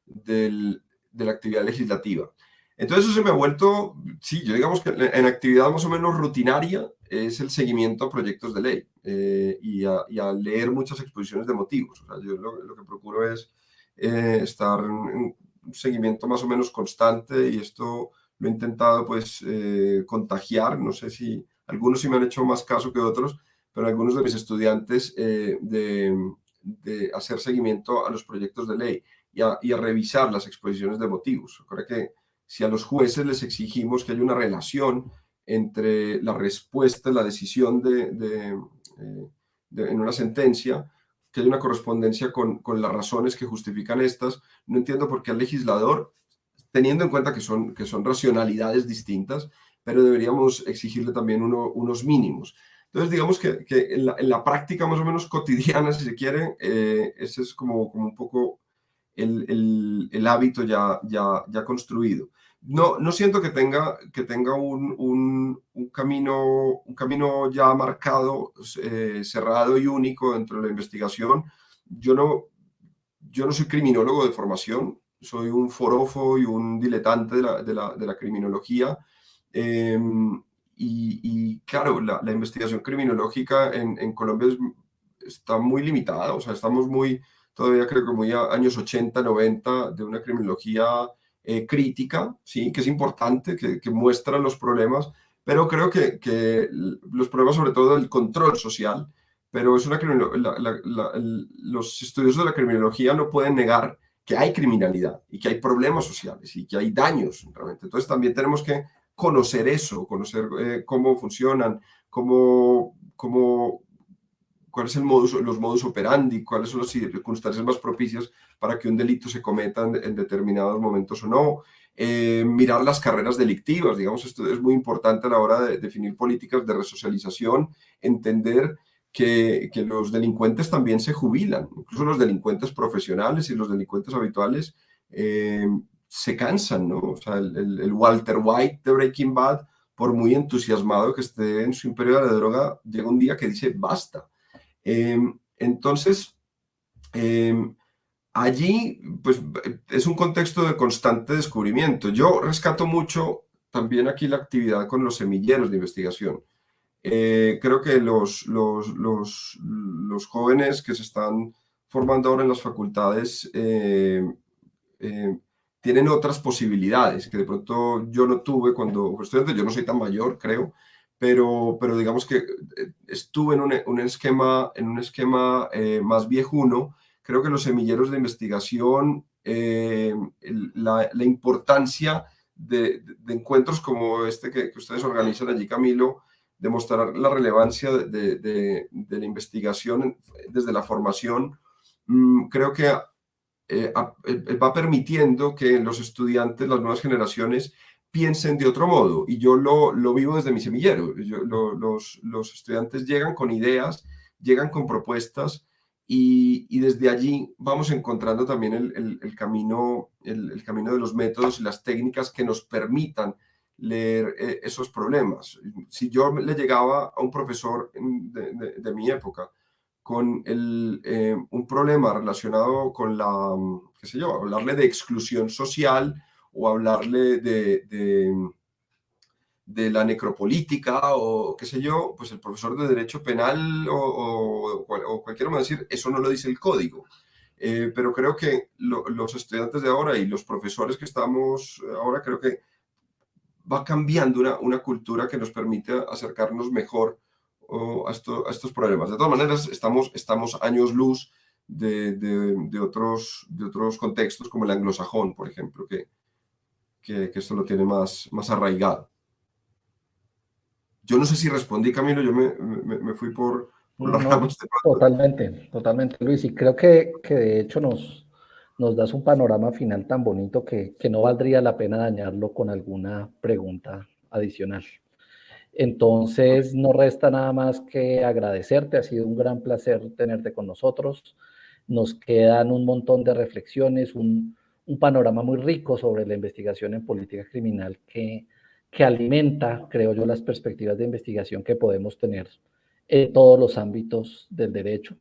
de la actividad legislativa. Entonces eso se me ha vuelto, sí, yo digamos que en actividad más o menos rutinaria es el seguimiento a proyectos de ley y a leer muchas exposiciones de motivos. O sea, yo lo que procuro es estar en un seguimiento más o menos constante, y esto lo he intentado pues contagiar. No sé si algunos sí me han hecho más caso que otros, pero algunos de mis estudiantes de hacer seguimiento a los proyectos de ley y a revisar las exposiciones de motivos. Creo que si a los jueces les exigimos que haya una relación entre la respuesta, la decisión en una sentencia, que haya una correspondencia con las razones que justifican estas, no entiendo por qué al legislador teniendo en cuenta que son racionalidades distintas, pero deberíamos exigirle también unos mínimos. Entonces, digamos que en la práctica más o menos cotidiana, si se quiere, ese es como un poco el hábito ya construido. No siento que tenga un camino ya marcado, cerrado y único dentro de la investigación. Yo no soy criminólogo de formación, soy un forofo y un diletante de la criminología. Eh, claro, la investigación criminológica en Colombia está muy limitada, o sea, estamos todavía creo que muy a años 80, 90 de una criminología crítica, ¿sí? Que es importante, que muestra los problemas, pero creo que los problemas sobre todo del control social, pero es los estudios de la criminología no pueden negar que hay criminalidad y que hay problemas sociales y que hay daños realmente. Entonces también tenemos que conocer eso, conocer cómo funcionan, cuál es los modus operandi, cuáles son las circunstancias más propicias para que un delito se cometa en determinados momentos o no. Mirar las carreras delictivas, digamos, esto es muy importante a la hora de definir políticas de resocialización, entender que los delincuentes también se jubilan, incluso los delincuentes profesionales y los delincuentes habituales se cansan, ¿no? O sea, el Walter White de Breaking Bad, por muy entusiasmado que esté en su imperio de la droga, llega un día que dice basta. Entonces, allí, pues, es un contexto de constante descubrimiento. Yo rescato mucho también aquí la actividad con los semilleros de investigación. Creo que los jóvenes que se están formando ahora en las facultades eh, tienen otras posibilidades que de pronto yo no tuve cuando fui estudiante. Yo no soy tan mayor, creo, pero digamos que estuve en un esquema más viejuno. Creo que los semilleros de investigación, la importancia de encuentros como este que ustedes organizan allí, Camilo, demostrar la relevancia de la investigación desde la formación, creo que va permitiendo que los estudiantes, las nuevas generaciones, piensen de otro modo. Y yo lo vivo desde mi semillero. Los estudiantes llegan con ideas, llegan con propuestas y desde allí vamos encontrando también el camino de los métodos y las técnicas que nos permitan leer esos problemas. Si yo le llegaba a un profesor de mi época con un problema relacionado con qué sé yo, hablarle de exclusión social o hablarle de la necropolítica o qué sé yo, pues el profesor de Derecho Penal o cualquiera me va a decir, eso no lo dice el código. Pero creo que los estudiantes de ahora y los profesores que estamos ahora, creo que va cambiando una cultura que nos permite acercarnos mejor a estos problemas. De todas maneras, estamos años luz de otros contextos, como el anglosajón, por ejemplo, que esto lo tiene más arraigado. Yo no sé si respondí, Camilo, yo me fui por las No, ramas de pronto. totalmente, Luis. Y creo que de hecho nos das un panorama final tan bonito que no valdría la pena dañarlo con alguna pregunta adicional. Entonces, no resta nada más que agradecerte. Ha sido un gran placer tenerte con nosotros. Nos quedan un montón de reflexiones, un panorama muy rico sobre la investigación en política criminal que alimenta, creo yo, las perspectivas de investigación que podemos tener en todos los ámbitos del derecho.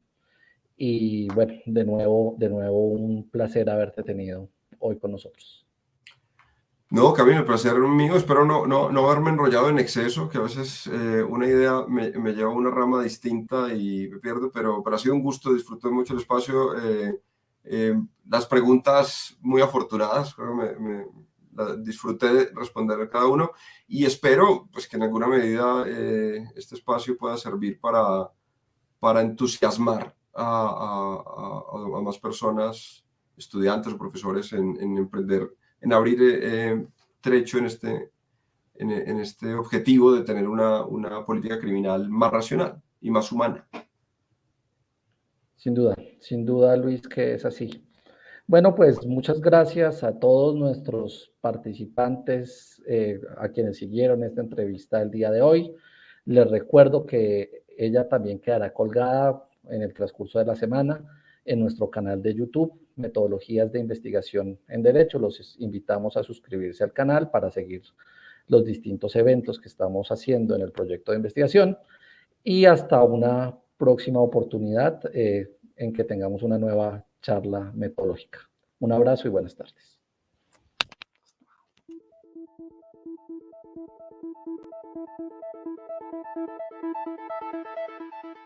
Y bueno, de nuevo un placer haberte tenido hoy con nosotros. No, Camilo, el placer mío. Espero no haberme enrollado en exceso, que a veces una idea me lleva a una rama distinta y me pierdo, pero ha sido un gusto, disfruté mucho el espacio. Las preguntas muy afortunadas, creo que disfruté de responder a cada uno y espero pues, que en alguna medida este espacio pueda servir para entusiasmar a más personas, estudiantes o profesores en emprender, en abrir trecho en este objetivo de tener una política criminal más racional y más humana. Sin duda, Luis, que es así. Bueno, pues muchas gracias a todos nuestros participantes, a quienes siguieron esta entrevista el día de hoy. Les recuerdo que ella también quedará colgada en el transcurso de la semana en nuestro canal de YouTube, Metodologías de Investigación en Derecho. Los invitamos a suscribirse al canal para seguir los distintos eventos que estamos haciendo en el proyecto de investigación y hasta una próxima oportunidad en que tengamos una nueva charla metodológica. Un abrazo y buenas tardes.